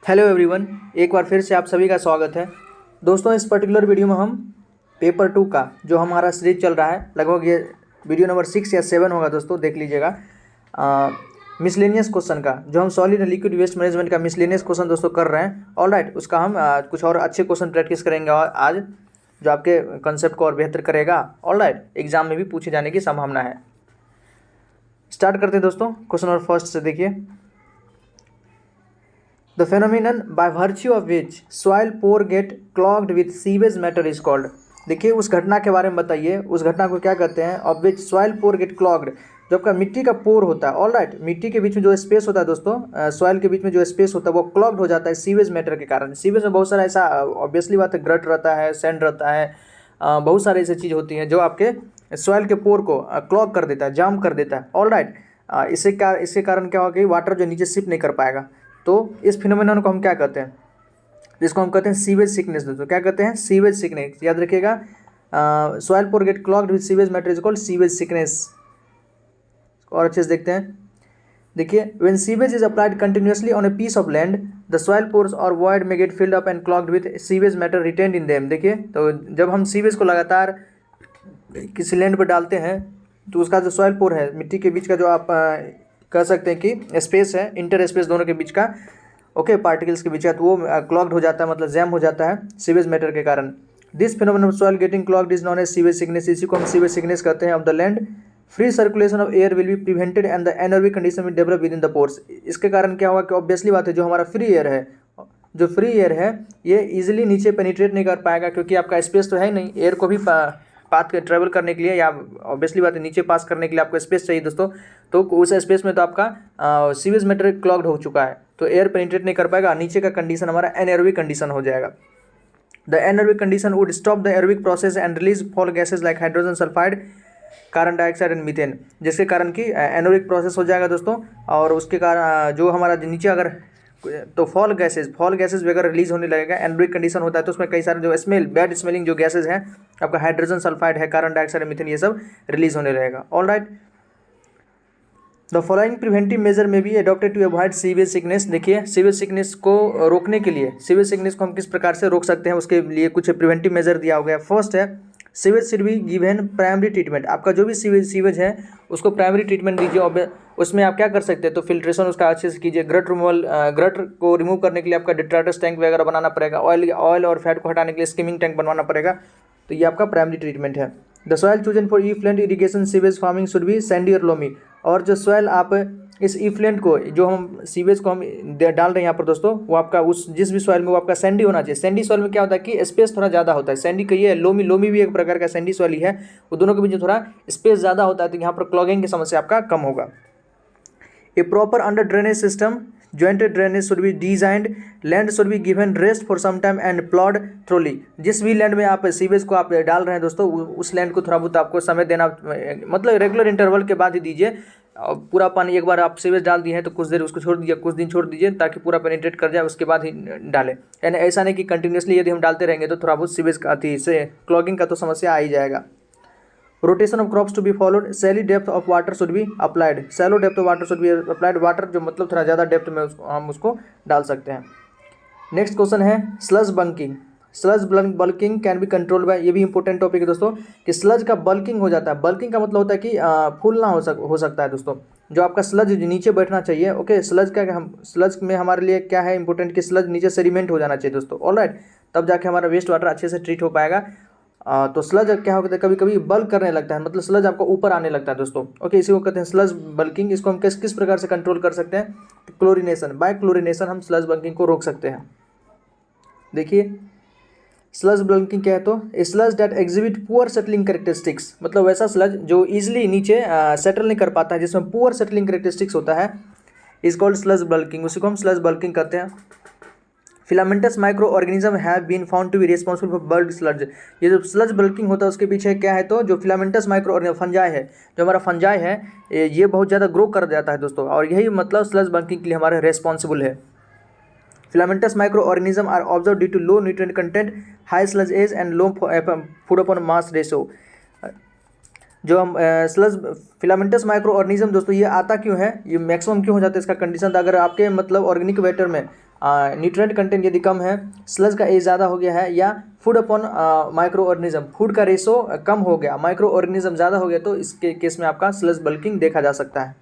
Hello everyone, एक बार फिर से आप सभी का स्वागत है। दोस्तों, इस पर्टिकुलर वीडियो में हम पेपर 2 का जो हमारा सीरीज चल रहा है, लगभग ये वीडियो नंबर 6 या 7 होगा दोस्तों, देख लीजिएगा। मिसलेनियस क्वेश्चन का जो हम solid and liquid waste management का मिसलेनियस क्वेश्चन दोस्तों कर रहे हैं। ऑलराइट, उसका हम कुछ और अच्छे क्वेश्चन प्रैक्टिस करेंगे और आज जो आपके कंसेप्ट को और बेहतर करेगा। ऑलराइट, एग्जाम में भी पूछे जाने की संभावना है। स्टार्ट करते हैं दोस्तों, क्वेश्चन नंबर फर्स्ट से देखिए। The phenomenon by virtue of which soil pore get clogged with sewage matter is called। देखिए, उस घटना के बारे में बताइए, उस घटना को क्या कहते हैं। Of which soil pore get clogged, जो आपका मिट्टी का पोर होता है। ऑल राइट, मिट्टी के बीच में जो स्पेस होता है दोस्तों, सॉइल के बीच में जो स्पेस होता है वो क्लॉग्ड हो जाता है सीवेज मैटर के कारण। सीवेज में बहुत सारा ऐसा ऑब्वियसली बात है, ग्रट रहता है, सैंड रहता है, बहुत सारी ऐसी चीज़ होती हैं जो आपके सॉइल के पोर को क्लॉग कर देता है, जाम कर देता है। ऑल राइट, इसके कारण क्या होगा कि वाटर जो नीचे शिप नहीं कर पाएगा। तो इस फिनोमेनन को हम क्या कहते हैं, जिसको हम कहते हैं सीवेज सिकनेस दोस्तों। क्या कहते हैं? Sewage sickness. याद रखिएगा, soil pore get clogged with sewage matter is called sewage sickness. और अच्छे से देखते हैं, देखिए, when sewage is applied continuously on a piece of land the soil pores और वॉइड में get filled up and clogged with sewage matter retained in them. देखिए, तो जब हम सीवेज को लगातार किसी लैंड पर डालते हैं तो उसका जो सॉइल पोर है, मिट्टी के बीच का जो आप कह सकते हैं कि स्पेस है, इंटर स्पेस दोनों के बीच का, ओके, पार्टिकल्स के बीच का, तो वो क्लॉग्ड हो जाता है, मतलब जैम हो जाता है सीवेज मैटर के कारण। This phenomenon of soil getting clogged is known as sewage sickness. इसी को हम सीवेज सिकनेस कहते हैं of the land. Free circulation of air will be prevented and the anaerobic condition will develop within the pores. इसके कारण क्या होगा कि ऑब्वियसली बात है, जो हमारा फ्री एयर है, जो फ्री एयर है ये इजीली नीचे पेनिट्रेट नहीं कर पाएगा, क्योंकि आपका स्पेस तो है ही नहीं। एयर को भी पाथ के ट्रेवल करने के लिए या ऑब्वियसली बात है नीचे पास करने के लिए आपको स्पेस चाहिए दोस्तों। तो उस स्पेस में तो आपका सीवेज मैटर क्लॉग्ड हो चुका है, तो एयर पेनिट्रेट नहीं कर पाएगा। नीचे का कंडीशन हमारा एनएरोबिक कंडीशन हो जाएगा। The anaerobic condition would stop the aerobic process and release fall gases like hydrogen sulphide, carbon dioxide and methane, जिसके कारण कि एनएरोबिक प्रोसेस हो जाएगा दोस्तों। और उसके कारण जो हमारा नीचे अगर तो फॉल गैसेज वगैरह रिलीज होने लगेगा। एनएरोबिक कंडीशन होता है तो उसमें कई सारे जो स्मेल, बैड स्मेलिंग जो गैसेज हैं, आपका हाइड्रोजन सल्फाइड है, कार्बन डाइऑक्साइड, मीथेन, ये सब रिलीज होने लगेगा। All right, the following preventive measure में भी adopted to avoid sewage sickness. देखिए, सीवेज सिकनेस को रोकने के लिए, सीवेज सिकनेस को हम किस प्रकार से रोक सकते हैं, उसके लिए कुछ प्रिवेंटिव मेजर दिया हो गया। फर्स्ट है, sewage should be given primary treatment. आपका जो भी सीवेज है उसको प्राइमरी ट्रीटमेंट दीजिए। उसमें आप क्या कर सकते हैं, तो फिल्ट्रेशन उसका अच्छे से कीजिए। ग्रट को रिमूव करने के लिए आपका डिट्राटस टैंक वगैरह बनाना पड़ेगा। ऑयल और फैट को हटाने के लिए स्किमिंग टैंक बनवाना पड़ेगा। तो ये आपका प्राइमरी ट्रीटमेंट है। The soil chosen for effluent irrigation sewage farming should be Sandy और लोमी। और जो सॉइल आप इस इफ्लुएंट को, जो हम सीवेज को हम डाल रहे हैं यहाँ पर दोस्तों, वो आपका उस जिस भी सॉइल में वो आपका सैंडी होना चाहिए। सैंडी सॉइल में क्या होता है कि स्पेस थोड़ा ज़्यादा होता है। सैंडी कहिए, लोमी भी एक प्रकार का सैंडी सॉइल ही है। वो दोनों के बीच में थोड़ा स्पेस ज़्यादा होता है, तो यहाँ पर क्लॉगिंग की समस्या आपका कम होगा। A proper under drainage system jointed drainage should be designed, land should be given rest for some time and plowed thoroughly। जिस भी लैंड में आप सीवेज को आप डाल रहे हैं दोस्तों, उस लैंड को थोड़ा बहुत आपको समय देना, मतलब रेगुलर इंटरवल के बाद ही दीजिए। पूरा पानी एक बार आप सीवेज डाल दिए हैं तो कुछ देर उसको छोड़ दीजिए, कुछ दिन छोड़ दीजिए, ताकि पूरा पेनिट्रेट कर जाए, उसके बाद ही डालें। यानी ऐसा नहीं कि कंटिन्यूसली यदि हम डालते रहेंगे तो थोड़ा बहुत सीवेज का से क्लॉगिंग का तो समस्या आ ही जाएगा। Rotation of crops to be followed, shallow depth of water should be applied. Shallow depth of water should be applied. Water जो मतलब थोड़ा ज़्यादा डेप्थ में हम उसको डाल सकते हैं। नेक्स्ट क्वेश्चन है sludge bulking. Sludge bulking can be controlled by, ये भी इंपॉर्टेंट टॉपिक है दोस्तों, कि स्लज का बल्किंग हो जाता है। बल्किंग का मतलब होता है कि फूलना हो सकता है दोस्तों। जो आपका स्लज नीचे बैठना चाहिए, ओके, स्लज में हमारे लिए क्या है इंपॉर्टेंट, कि स्लज नीचे सेडिमेंट हो जाना चाहिए दोस्तों। ऑलराइट, तब जाके हमारा वेस्ट वाटर अच्छे से ट्रीट हो पाएगा। तो स्लज क्या होता है, कभी कभी बल्क करने लगता है, मतलब स्लज आपको ऊपर आने लगता है दोस्तों। ओके, इसी को कहते हैं स्लज बल्किंग। इसको हम किस प्रकार से कंट्रोल कर सकते हैं? क्लोरीनेशन, बाय क्लोरीनेशन हम स्लज बल्किंग को रोक सकते हैं। देखिए, स्लज बल्किंग क्या है, तो sludge that exhibit poor settling characteristics, मतलब वैसा स्लज जो इजिली नीचे सेटल नहीं कर पाता है, जिसमें पुअर सेटलिंग कैरेक्टरिस्टिक्स होता है, इज कॉल्ड स्लज बल्किंग। उसी को हम स्लज बल्किंग कहते हैं। Filamentous microorganism have been found to be responsible for bulk sludge. ये जो स्लज बल्किंग होता है उसके पीछे क्या है, तो जो फिलामेंटस माइक्रो ऑर्गेनिज्म फंजाई है, जो हमारा फंजाई है, ये बहुत ज़्यादा ग्रो कर जाता है दोस्तों, और यही मतलब स्लज बल्किंग के लिए हमारे रेस्पॉन्सिबल है। Filamentous microorganism are observe due to low nutrient content, high sludge age and low food upon mass ratio. जो हम स्लज फिलामेंटस माइक्रो ऑर्गेनिज्म दोस्तों, ये आता क्यों है, ये मैक्सिमम क्यों हो जाता है, इसका कंडीशन, अगर आपके मतलब ऑर्गेनिक मैटर में न्यूट्रिएंट कंटेंट यदि कम है, स्लज का एज ज़्यादा हो गया है, या food upon micro organism, food का रेशो कम हो गया, माइक्रो ऑर्गेनिज्म ज़्यादा हो गया, तो इसके केस में आपका स्लज बल्किंग देखा जा सकता है।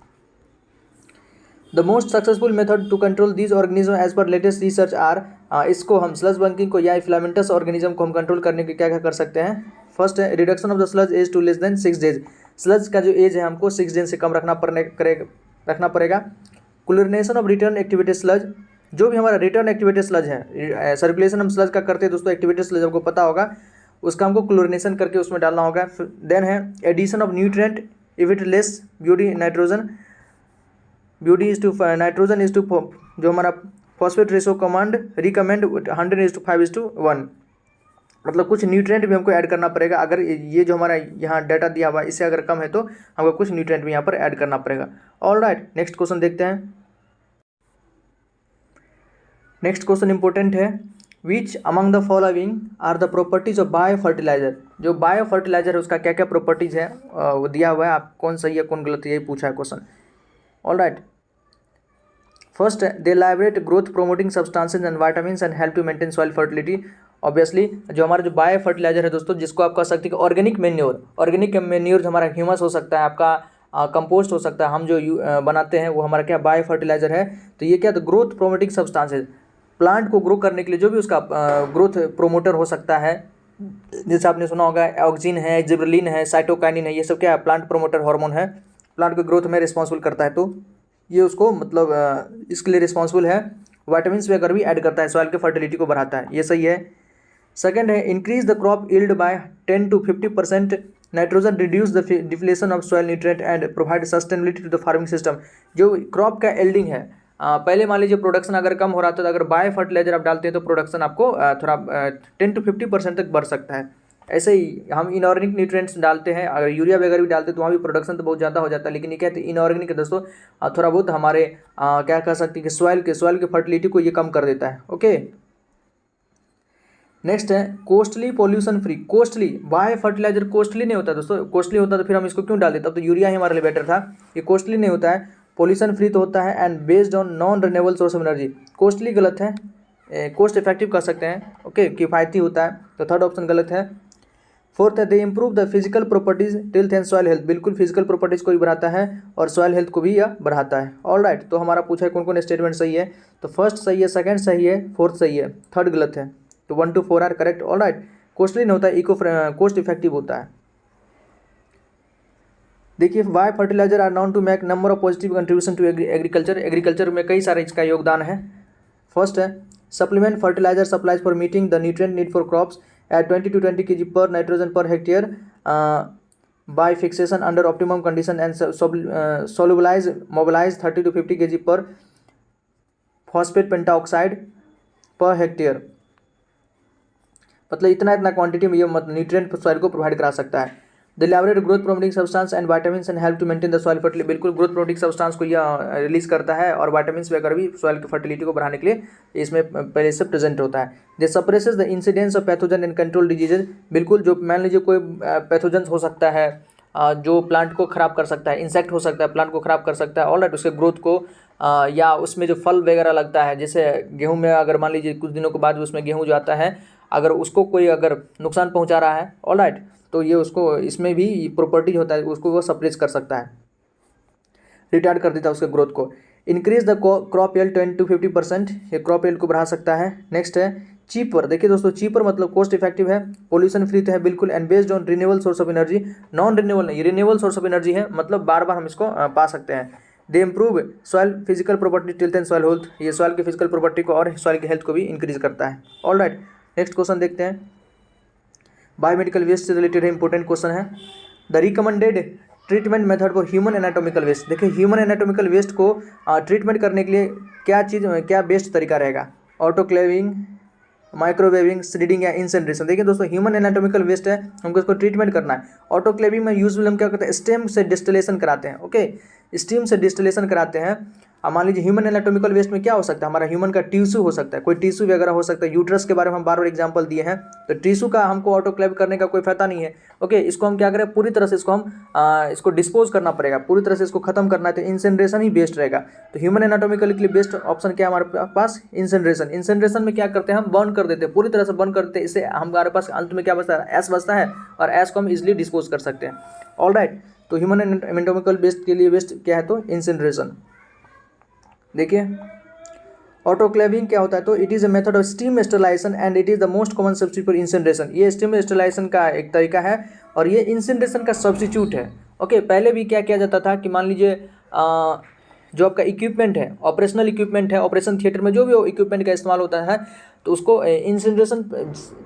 The most successful method to control these organism as per latest research are, इसको हम स्लज बल्किंग को या फिलामेंटस ऑर्गेनिज्म को हम कंट्रोल करने के क्या क्या कर सकते हैं। फर्स्ट है reduction of the sludge age to less than 6 days, sludge का जो एज है हमको 6 दिन से कम रखना पड़ेगा। Chlorination of return activated sludge, जो भी हमारा रिटर्न एक्टिवेटेड स्लज है, सर्कुलेशन हम स्लज का करते हैं दोस्तों, एक्टिवेटेड स्लज आपको पता होगा, उसका हमको क्लोरिनेशन करके उसमें डालना होगा। देन है addition of nutrient if it less beauty nitrogen, beauty is to nitrogen is to, जो हमारा फॉस्फेट रेशो रिकमेंड 100:5:1, मतलब कुछ न्यूट्रिएंट भी हमको ऐड करना पड़ेगा। अगर ये जो हमारा यहाँ डाटा दिया हुआ है इससे अगर कम है तो हमको कुछ न्यूट्रिएंट भी यहाँ पर ऐड करना पड़ेगा। ऑलराइट, नेक्स्ट क्वेश्चन देखते हैं। नेक्स्ट क्वेश्चन इंपॉर्टेंट है, which among the following are the properties of biofertilizer, जो बायो फर्टिलाइजर है उसका क्या क्या प्रॉपर्टीज है वो दिया हुआ है, आप कौन सही है कौन गलत है यही पूछा है question. All right, first they liberate growth promoting substances and vitamins and help to maintain soil fertility. Obviously जो हमारा जो बायो फर्टिलाइजर है दोस्तों, जिसको आप कह सकते हैं कि ऑर्गेनिक मैन्योर हमारा ह्यूमस हो सकता है, आपका कंपोस्ट हो सकता है, हम जो बनाते हैं वो हमारा क्या बायो फर्टिलाइजर है। तो ये क्या, तो ग्रोथ प्रोमोटिंग सब्सटेंसेस, प्लांट को ग्रो करने के लिए जो भी उसका ग्रोथ प्रोमोटर हो सकता है, जैसे आपने सुना होगा ऑक्सिन है, जिबरलिन है, साइटोकाइनिन है, ये सब क्या है प्लांट प्रोमोटर हार्मोन है, प्लांट को ग्रोथ में रिस्पॉन्सिबल करता है, तो ये उसको मतलब इसके लिए रिस्पॉन्सिबल है। विटामिन्स वगैरह भी ऐड करता है, सॉइल के फर्टिलिटी को बढ़ाता है, ये सही है। सेकंड है increase the crop yield by 10 to 50% nitrogen, reduce the deflation of soil nutrient and provide sustainability to the farming system. जो क्रॉप का यील्डिंग है, पहले मान लीजिए प्रोडक्शन अगर कम हो रहा था तो अगर बायो फर्टिलाइजर आप डालते हैं तो प्रोडक्शन आपको थोड़ा 10 to 50% तक बढ़ सकता है। ऐसे ही हम इनऑर्गेनिक न्यूट्रिएंट्स डालते हैं, अगर यूरिया वगैरह भी डालते हैं तो वहाँ भी प्रोडक्शन तो बहुत ज़्यादा हो जाता है, लेकिन ये कहते हैं इनऑर्गेनिक दोस्तों थोड़ा बहुत हमारे क्या कह सकते हैं कि सॉइल के फर्टिलिटी को ये कम कर देता है। ओके, नेक्स्ट है costly pollution free. Costly bio fertiliser costly नहीं होता दोस्तों, कॉस्टली होता तो फिर हम इसको क्यों डाल देते, अब तो यूरिया ही हमारे लिए बेटर था। ये कॉस्टली नहीं होता है, पॉल्यूशन फ्री तो होता है, and based on non renewable source of energy. Costly गलत है, कॉस्ट इफेक्टिव कर सकते हैं, ओके, किफ़ायती होता है, तो थर्ड ऑप्शन गलत है। फोर्थ है they improve the physical properties tilth and soil health, बिल्कुल फिजिकल प्रॉपर्टीज को भी बढ़ाता है और सॉइल हेल्थ को भी यह बढ़ाता है। ऑलराइट, तो हमारा पूछा है कौन कौन स्टेटमेंट सही है, तो फर्स्ट सही है, सेकंड सही है, फोर्थ सही है, थर्ड गलत है, तो 1 to 4 are correct. Alright, costly नहीं होता है, कॉस्ट इफेक्टिव होता है। देखिए bio fertiliser are known to make number of positive contribution to agriculture, agriculture में कई सारे इसका योगदान है। फर्स्ट है supplement fertiliser supplies for meeting the nutrient need for crops at 20 to 20 kg per nitrogen per hectare by fixation under optimum condition and mobilise 30 to 50 kg per phosphate pentoxide per hectare, मतलब इतना quantity में ये nutrient soil को provide करा सकता है। The elaborate growth promoting substance and vitamins and help to maintain the soil fertility, बिल्कुल growth promoting substance को यह रिलीज करता है और विटामिन्स वगैरह भी सॉइल की फर्टिलिटी को बढ़ाने के लिए इसमें पहले से प्रेजेंट होता है। They suppresses the incidence of pathogen and control diseases, बिल्कुल जो मान लीजिए कोई पैथोजन हो सकता है जो प्लांट को ख़राब कर सकता है, इंसेक्ट हो सकता है प्लांट को ख़राब कर सकता है, ऑलराइट, उसके ग्रोथ को या उसमें जो फल वगैरह लगता है, जैसे गेहूँ में अगर मान लीजिए कुछ दिनों के बाद उसमें गेहूँ जो आता है अगर उसको कोई अगर नुकसान पहुंचा रहा है, ऑलराइट, तो ये उसको इसमें भी प्रॉपर्टी होता है, उसको वो सप्रेस कर सकता है, रिटार्ड कर देता है उसके ग्रोथ को। Increase the crop yield 10 to 50%, ये क्रॉप यील्ड को बढ़ा सकता है। नेक्स्ट है चीपर, देखिए दोस्तों चीपर मतलब कॉस्ट इफेक्टिव है, पोल्यूशन फ्री तो है बिल्कुल, and based on renewable source of energy, non renewable नहीं, रिन्यूएबल सोर्स ऑफ एनर्जी है, मतलब बार बार हम इसको पा सकते हैं। दे improve soil physical property tilth and soil health, ये सॉइल की फिजिकल प्रॉपर्टी को और सॉइल की हेल्थ को भी इंक्रीज करता है। ऑलराइट, नेक्स्ट क्वेश्चन देखते हैं, बायोमेडिकल वेस्ट से रिलेटेड है, इंपॉर्टेंट क्वेश्चन है। The recommended treatment method for human anatomical waste, देखिए ह्यूमन एनाटॉमिकल वेस्ट को ट्रीटमेंट करने के लिए क्या बेस्ट तरीका रहेगा, ऑटोक्लेविंग, माइक्रोवेविंग, श्रीडिंग या इंसेनरेशन। देखिए दोस्तों ह्यूमन एनाटॉमिकल वेस्ट है, हमको इसको ट्रीटमेंट करना है। ऑटोक्लेविंग में यूजुअली हम क्या करते हैं, स्टीम से डिस्टिलेशन कराते हैं, ओके, स्टीम से डिस्टिलेशन कराते हैं, अब मान लीजिए ह्यूमन एनाटॉमिकल वेस्ट में क्या हो सकता है, हमारा ह्यूमन का टिश्यू हो सकता है, कोई टिश्यू वगैरह हो सकता है। यूट्रस के बारे में हम बार बार एग्जांपल दिए हैं, तो टिश्यू का हमको ऑटोक्लेव करने का कोई फायदा नहीं है। ओके, इसको हम क्या करें, पूरी तरह से इसको हम इसको डिस्पोज करना पड़ेगा, पूरी तरह से इसको खत्म करना है, तो इंसिनरेशन ही बेस्ट रहेगा। तो ह्यूमन एनाटॉमिकल के लिए बेस्ट ऑप्शन क्या है हमारे पास, इंसिनरेशन। इंसिनरेशन में क्या करते हैं, हम बर्न कर देते हैं, पूरी तरह से बर्न कर देते हैं, इससे हमारे पास अंत में क्या बचता है, ऐश बचता है, और ऐश को हम इजिली डिस्पोज कर सकते हैं। ऑलराइट, तो ह्यूमन एनाटॉमिकल वेस्ट के लिए बेस्ट क्या है, तो इंसिनरेशन। देखिए ऑटोक्लेविंग क्या होता है, तो it is a method of steam sterilisation and it is the most common substitute for incineration. ये स्टीम स्टरलाइजेशन का एक तरीका है और ये इंसिनरेशन का सब्स्टिट्यूट है। ओके, पहले भी क्या किया जाता था कि मान लीजिए जो आपका इक्विपमेंट है, ऑपरेशनल इक्विपमेंट है, ऑपरेशन थिएटर में जो भी इक्विपमेंट का इस्तेमाल होता है, तो उसको इंसिनरेशन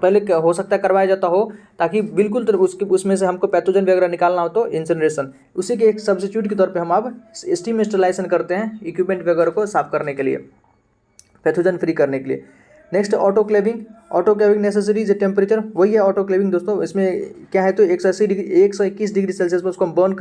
पहले हो सकता है करवाया जाता हो, ताकि बिल्कुल तो उसमें से हमको पैथोजन वगैरह निकालना हो, तो इंसिनरेशन उसी के एक सब्स्टिट्यूट के तौर पे हम अब स्टीम स्टरलाइजेशन करते हैं इक्विपमेंट वगैरह को साफ करने के लिए, पैथोजन फ्री करने के लिए। Next autoclaving. Autoclaving necessary is temperature, वही है ऑटोक्लेविंग दोस्तों। इसमें क्या है, तो 121 डिग्री सेल्सियस पर उसको हम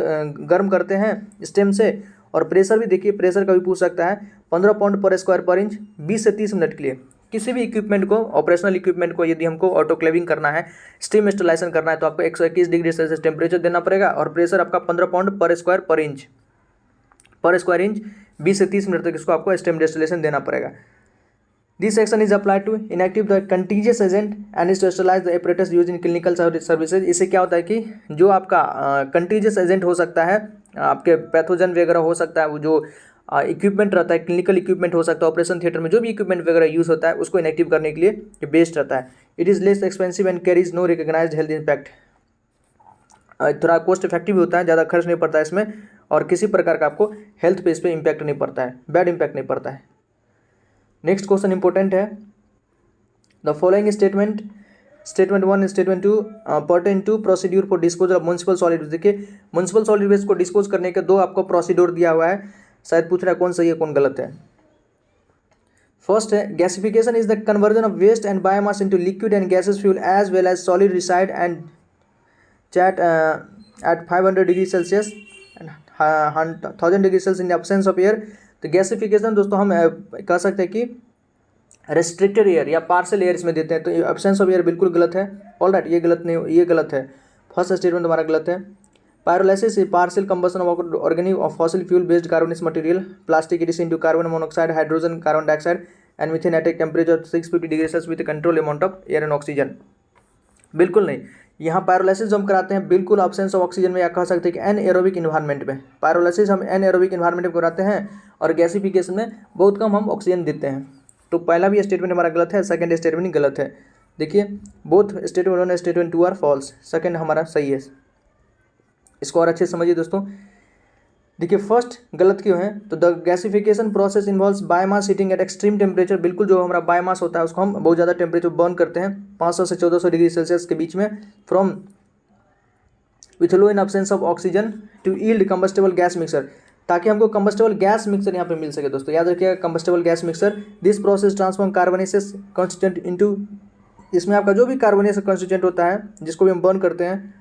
गर्म करते हैं स्टेम से, और प्रेशर भी देखिए, प्रेशर का भी पूछ सकता है, 15 पाउंड पर स्क्वायर पर इंच, 20 से 30 मिनट के लिए। किसी भी इक्विपमेंट को, ऑपरेशनल इक्विपमेंट को यदि हमको ऑटोक्लेविंग करना है, स्टीम स्टरलाइजेशन करना है, तो आपको 121 डिग्री सेल्सियस टेम्परेचर देना पड़ेगा, और प्रेशर आपका 15 पाउंड पर स्क्वायर इंच, 20 से 30 मिनट तक इसको आपको स्टीम डिस्टिलेशन देना पड़ेगा। This action is applied to inactive the contagious agent and is to sterilize the apparatus used in clinical services। इससे क्या होता है कि जो आपका कंटीजियस एजेंट हो सकता है, आपके पैथोजन वगैरह हो सकता है, वो जो इक्विपमेंट रहता है, क्लिनिकल इक्विपमेंट हो सकता है, ऑपरेशन थिएटर में जो भी इक्विपमेंट वगैरह यूज़ होता है, उसको इनएक्टिव करने के लिए ये बेस्ट रहता है। It is less expensive and carries no recognised health impact. थोड़ा कॉस्ट इफेक्टिव होता है, ज़्यादा खर्च नहीं पड़ता है इसमें, और किसी प्रकार का आपको हेल्थ पे इस पर इम्पैक्ट नहीं पड़ता है, बैड इम्पैक्ट नहीं पड़ता है। नेक्स्ट क्वेश्चन इंपॉर्टेंट है, the following statement 1 statement 2 pertain to procedure for disposal of municipal solid waste. देखिए म्युनिसिपल सॉलिड वेस्ट को डिस्पोज करने के दो आपको प्रोसीड्यूर दिया हुआ है, शायद पूछ रहा है कौन सही है कौन गलत है। फर्स्ट है gasification is the conversion of waste and biomass into liquid and gases fuel as well as solid residue and char at 500 degree Celsius and 1000 degree Celsius in absence of air. तो gasification दोस्तों हम कह सकते हैं कि restricted air या partial air इसमें देते हैं, तो एब्सेंस ऑफ एयर बिल्कुल गलत है। ऑलराइट, ये गलत नहीं, ये गलत है, फर्स्ट स्टेटमेंट हमारा गलत है। Pyrolysis is partial combustion of organic of fossil fuel based carbonic material plastic it is into carbon monoxide hydrogen carbon dioxide and methane at a temperature 650 degree Celsius with control amount of air and oxygen. बिल्कुल नहीं, यहाँ pyrolysis जो हम कराते हैं बिल्कुल absence of oxygen में, या कह सकते हैं कि एन एरोबिक इन्वायरमेंट में। पायरोलाइसिस हम एन एरोबिक इन्वायरमेंट में कराते हैं, और गैसिफिकेशन में बहुत कम हम ऑक्सीजन देते हैं। तो पहला भी स्टेटमेंट हमारा गलत है, सेकंड स्टेटमेंट गलत है। देखिए both statement 1 statement 2 are false, second हमारा सही है। इसको और अच्छे से समझिए दोस्तों। देखिए फर्स्ट गलत क्यों है, तो the gasification process involves biomass heating eight extreme temperature. बिल्कुल जो हमारा बायोमास होता है उसको हम बहुत ज़्यादा टेम्परेचर बर्न करते हैं, 500 से 1400 डिग्री सेल्सियस के बीच में, from with low in absence of oxygen to yield combustible gas mixture, ताकि हमको कंबस्टेबल गैस मिक्सर यहाँ पे मिल सके। दोस्तों याद रखिएगा, combustible gas mixer. This process transform carbonaceous constituent into, इसमें आपका जो भी कार्बोनेसियस कॉन्स्टिट्यूएंट होता है जिसको भी हम बर्न करते हैं,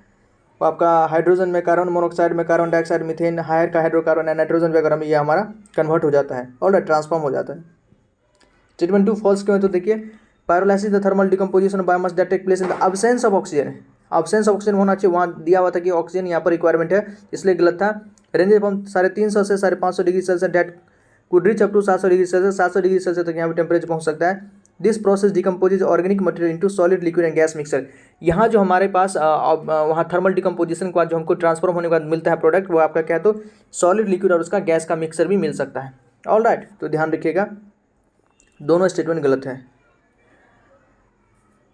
वो आपका हाइड्रोजन में, कार्बन मोनोऑक्साइड में, कार्बन डाइऑक्साइड, मीथेन, हायर का हाइड्रोकार्बन एंड नाइट्रोजन वगैरह में ये हमारा कन्वर्ट हो जाता है, और ट्रांसफॉर्म हो जाता है। स्टेटमेंट 2 फॉल्स क्यों है, तो देखिए pyrolysis the thermal decomposition of biomass that take place in the absence of oxygen. Absence of oxygen होना चाहिए, वहाँ दिया हुआ था कि ऑक्सीजन यहाँ पर रिक्वायरमेंट है, इसलिए गलत था। रेंज फ्रॉम 350 से 550 degree Celsius that could reach up to 700 degree Celsius, 700 degree Celsius तक यहाँ पर टेम्परेचर पहुँच सकता है। This process decomposes organic material into solid liquid and gas mixture. यहाँ जो हमारे पास वहाँ थर्मल डिकम्पोजिशन के बाद जो हमको ट्रांसफॉर्म होने के बाद मिलता है प्रोडक्ट, वो आपका क्या है, तो सॉलिड लिक्विड और उसका गैस का मिक्सर भी मिल सकता है। ऑलराइट, तो ध्यान रखिएगा, दोनों स्टेटमेंट गलत है।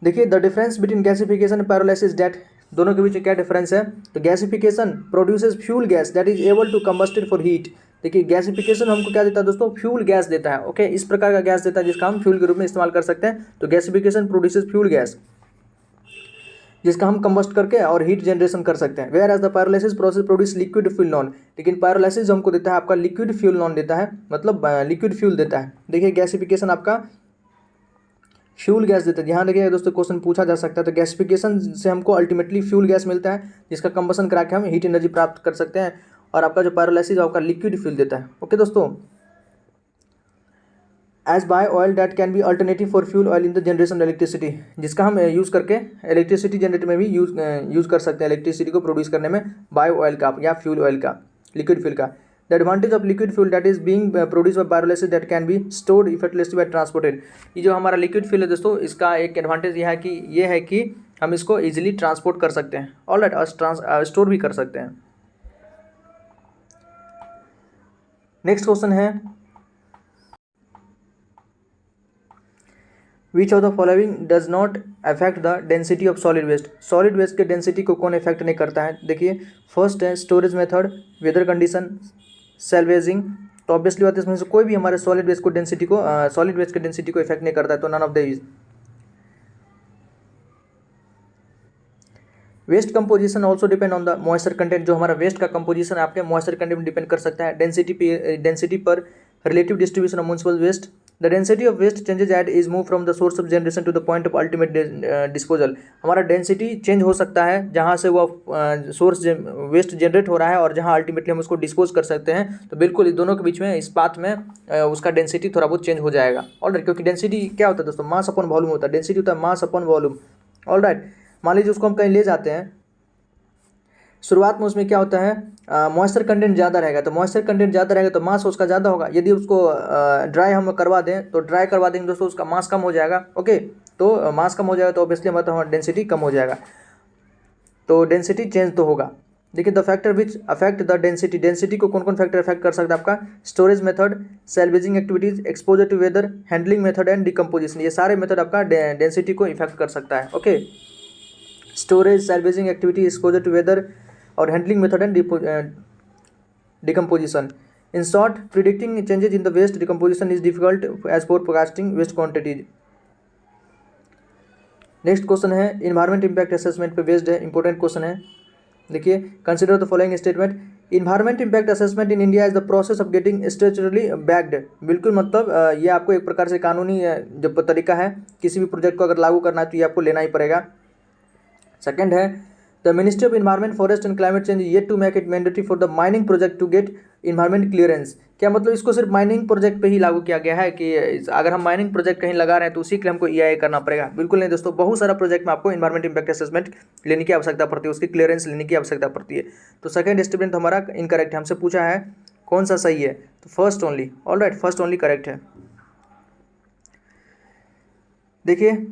देखिए the difference between gasification and pyrolysis that, दोनों के बीच में क्या डिफरेंस है, तो gasification produces fuel gas that is able to combusted for heat. देखिए गैसिफिकेशन हमको क्या देता है दोस्तों, फ्यूल गैस देता है। ओके, इस प्रकार का गैस देता है जिसका हम फ्यूल के रूप में इस्तेमाल कर सकते हैं। तो गैसिफिकेशन प्रोड्यूसेस फ्यूल गैस जिसका हम कंबस्ट करके और हीट जनरेशन कर सकते हैं। Whereas the pyrolysis process produce liquid fuel known, लेकिन पायरोलाइसिस जो हमको देता है आपका लिक्विड फ्यूल नॉन देता है, मतलब लिक्विड फ्यूल देता है। देखिए गैसिफिकेशन आपका फ्यूल गैस देता है। ध्यान रखिएगा दोस्तों, क्वेश्चन पूछा जा सकता है। तो गैसिफिकेशन से हमको अल्टीमेटली फ्यूल गैस मिलता है जिसका कंबसन करा के हम हीट एनर्जी प्राप्त कर सकते हैं, और आपका जो पायरोलाइसिस आपका लिक्विड फ्यूल देता है। ओके दोस्तों, as bio oil that can be alternative for fuel oil in the generation electricity, जिसका हम यूज़ करके इलेक्ट्रिसिटी जनरेट में भी यूज़ कर सकते हैं, इलेक्ट्रिसिटी को प्रोड्यूस करने में बायो ऑयल का या फ्यूल ऑयल का, लिक्विड फ्यूल का। The advantage of liquid fuel that is being produce by pyrolysis that can be stored effectlessly by transported. ये जो हमारा लिक्विड फ्यूल है दोस्तों, इसका एक एडवांटेज ये है कि हम इसको ईजिली ट्रांसपोर्ट कर सकते हैं, ऑलराइट, और स्टोर भी कर सकते हैं। नेक्स्ट क्वेश्चन है, which of the following does not affect the density of solid waste. Solid waste के डेंसिटी को कौन इफेक्ट नहीं करता है? देखिए, फर्स्ट है storage method, weather condition, salvaging. तो ऑब्वियसली बात है इसमें से कोई भी हमारे सॉलिड वेस्ट के डेंसिटी को इफेक्ट नहीं करता है, तो none of the waste composition also depend on the moisture content. जो हमारा वेस्ट का कंपोजिशन है आपके मॉइस्चर कंटेंट डिपेंड कर सकता है डेंसिटी पर relative distribution of municipal waste. The density of waste changes at is move from the source of generation to the point of ultimate disposal. हमारा डेंसिटी चेंज हो सकता है जहाँ से वो सोर्स वेस्ट जनरेट हो रहा है और जहाँ अल्टीमेटली हम उसको डिस्पोज कर सकते हैं। तो बिल्कुल इस दोनों के बीच में, इस पाथ में उसका डेंसिटी थोड़ा बहुत चेंज हो जाएगा, ऑलराइट। क्योंकि डेंसिटी क्या होता है दोस्तों? मास अपॉन वॉल्यूम होता है। डेंसिटी होता है मास अपॉन वॉल्यूम, ऑलराइट। मान लीजिए उसको हम कहीं ले जाते हैं, शुरुआत में उसमें क्या होता है, मॉइस्चर कंटेंट ज़्यादा रहेगा, तो मॉइस्चर कंटेंट ज़्यादा रहेगा तो मास उसका ज़्यादा होगा। यदि उसको ड्राई हम करवा दें तो ड्राई करवा देंगे दोस्तों, उसका मास कम हो जाएगा, ओके। तो मास कम हो जाएगा तो ऑब्वियसली हमारा डेंसिटी कम हो जाएगा, तो डेंसिटी चेंज तो होगा। देखिए, the factor which affect the density को कौन कौन फैक्टर अफेक्ट कर सकता है आपका? Storage method, salvaging activities, exposure to weather, handling method and decomposition. ये सारे मेथड आपका डेंसिटी को इफेक्ट कर सकता है, okay. Storage, salvaging activity, exposure to weather और handling method and decomposition. In short, predicting changes in the waste decomposition is difficult as for forecasting waste quantities. Next question है, environment impact assessment पे based है, important question है। देखिए, consider the following statement. Environment impact assessment in India is the process of getting statutory backed. बिल्कुल, मतलब ये आपको एक प्रकार से कानूनी जो तरीका है, किसी भी प्रोजेक्ट को अगर लागू करना है तो ये आपको लेना ही पड़ेगा। सेकंड है, the ministry of environment, forest and climate change yet to make it mandatory for the mining project to get environment clearance. क्या मतलब इसको सिर्फ माइनिंग प्रोजेक्ट पे ही लागू किया गया है कि अगर हम माइनिंग प्रोजेक्ट कहीं लगा रहे हैं तो उसी के लिए हमको EIA करना पड़ेगा? बिल्कुल नहीं दोस्तों, बहुत सारा प्रोजेक्ट में आपको इन्वायरमेंट इम्पैक्ट असेसमेंट लेने की आवश्यकता पड़ती है, उसकी क्लियरेंस लेने की आवश्यकता पड़ती है। तो सेकंड स्टेटमेंट हमारा इनकरेक्ट है, हमसे पूछा है कौन सा सही है, तो first only, alright, first only correct है। देखिए,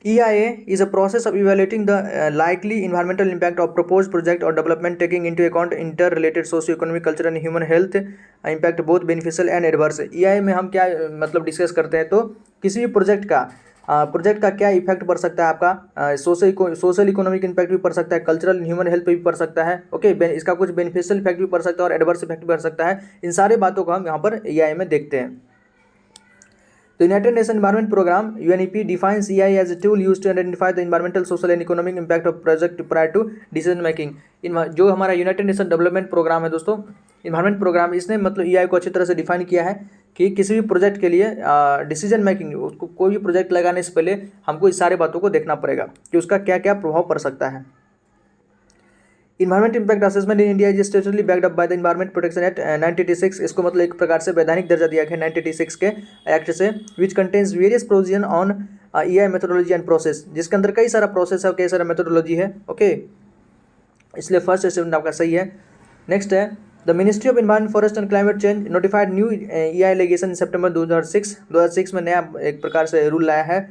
EIA is a process of evaluating the likely environmental impact of proposed project or development, taking into account interrelated socio-economic, cultural and human health impact, both beneficial and adverse। EIA में हम क्या मतलब discuss करते हैं, तो किसी भी project का क्या इफेक्ट पड़ सकता है आपका, सोशल इकोनॉमिक इम्पैक्ट भी पड़ सकता है, कल्चरल एंड ह्यूमन हेल्थ पे भी पड़ सकता है, ओके। इसका कुछ बेनिफिशियल इफेक्ट भी पड़ सकता है और एडवर्स इफेक्ट भी पड़ सकता है। इन सारे बातों को हम यहाँ पर EIA में देखते हैं। The United Nations Environment Program (UNEP) defines EIA as a tool used to identify the environmental, social and economic impact of project prior to decision making। जो हमारा यूनाइटेड नेशन डेवलपमेंट प्रोग्राम है दोस्तों, environment programme, इसने मतलब EIA को अच्छी तरह से डिफाइन किया है कि किसी भी प्रोजेक्ट के लिए डिसीजन मेकिंग, उसको कोई भी प्रोजेक्ट लगाने से पहले हमको इस सारे बातों को देखना पड़ेगा कि उसका क्या क्या प्रभाव पड़ सकता है। Environment impact assessment in India is stately backed up by the environment protection act 1986। इसको मतलब एक प्रकार से वैधानिक दर्जा दिया गया 1986 के एक्ट से, which contains various provision on EIA methodology and process, जिसके अंदर कई सारा प्रोसेस है और कई सारा मेथोडोलॉजी है, ओके। इसलिए फर्स्ट स्टेटमेंट आपका सही है। नेक्स्ट है, the ministry of environment, forest and climate change notified new EIA legislation in सितंबर 2006 में नया एक प्रकार से रूल लाया है।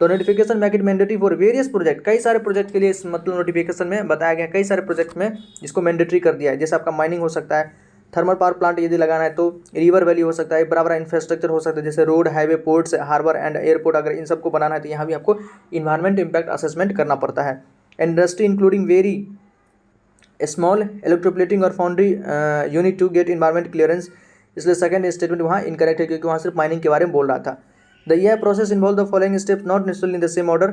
तो notification make it mandatory for various project, कई सारे प्रोजेक्ट के लिए इस मतलब नोटिफिकेशन में बताया गया, कई सारे प्रोजेक्ट में इसको मैंडेटरी कर दिया है। जैसे आपका माइनिंग हो सकता है, थर्मल पावर प्लांट यदि लगाना है तो रिवर वैली हो सकता है, बराबर इंफ्रास्ट्रक्चर हो सकता है जैसे road, highway, ports, harbour and airport, अगर इन सबको बनाना है तो यहाँ भी आपको इन्वायरमेंट इम्पैक्ट असेसमेंट करना पड़ता है। Industry including very small electroplating और foundry unit to get environment clearance. इसलिए सेकंड स्टेटमेंट वहाँ इनकरेक्ट है क्योंकि वहाँ सिर्फ माइनिंग के बारे में बोल रहा था। The EIA process involve the following steps not necessarily in the same order.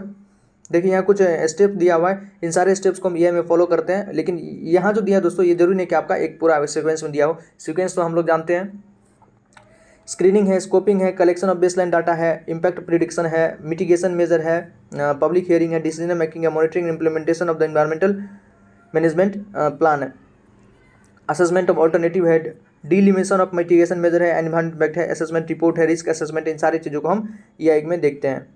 देखिए, यहाँ कुछ स्टेप दिया हुआ है, इन सारे स्टेप्स को हम EIA में फॉलो करते हैं, लेकिन यहाँ जो दिया दोस्तों ये जरूरी नहीं कि आपका एक पूरा सीक्वेंस में दिया हो। सीक्वेंस तो हम लोग जानते हैं, स्क्रीनिंग है, स्कोपिंग है, कलेक्शन ऑफ बेसलाइन डाटा है, इम्पैक्ट प्रिडिक्शन है, मिटिगेशन मेजर है, पब्लिक हियरिंग है, डिसीजन मेकिंग है, monitoring implementation of the environmental management plan है, असेसमेंट ऑफ ऑल्टरनेटिव है, डिलिमिशन ऑफ मिटिगेशन मेजर है, एनवायरमेंट इम्पैक्ट है, असेसमेंट रिपोर्ट है, रिस्क असेसमेंट, इन सारी चीज़ों को हम EIG में देखते हैं।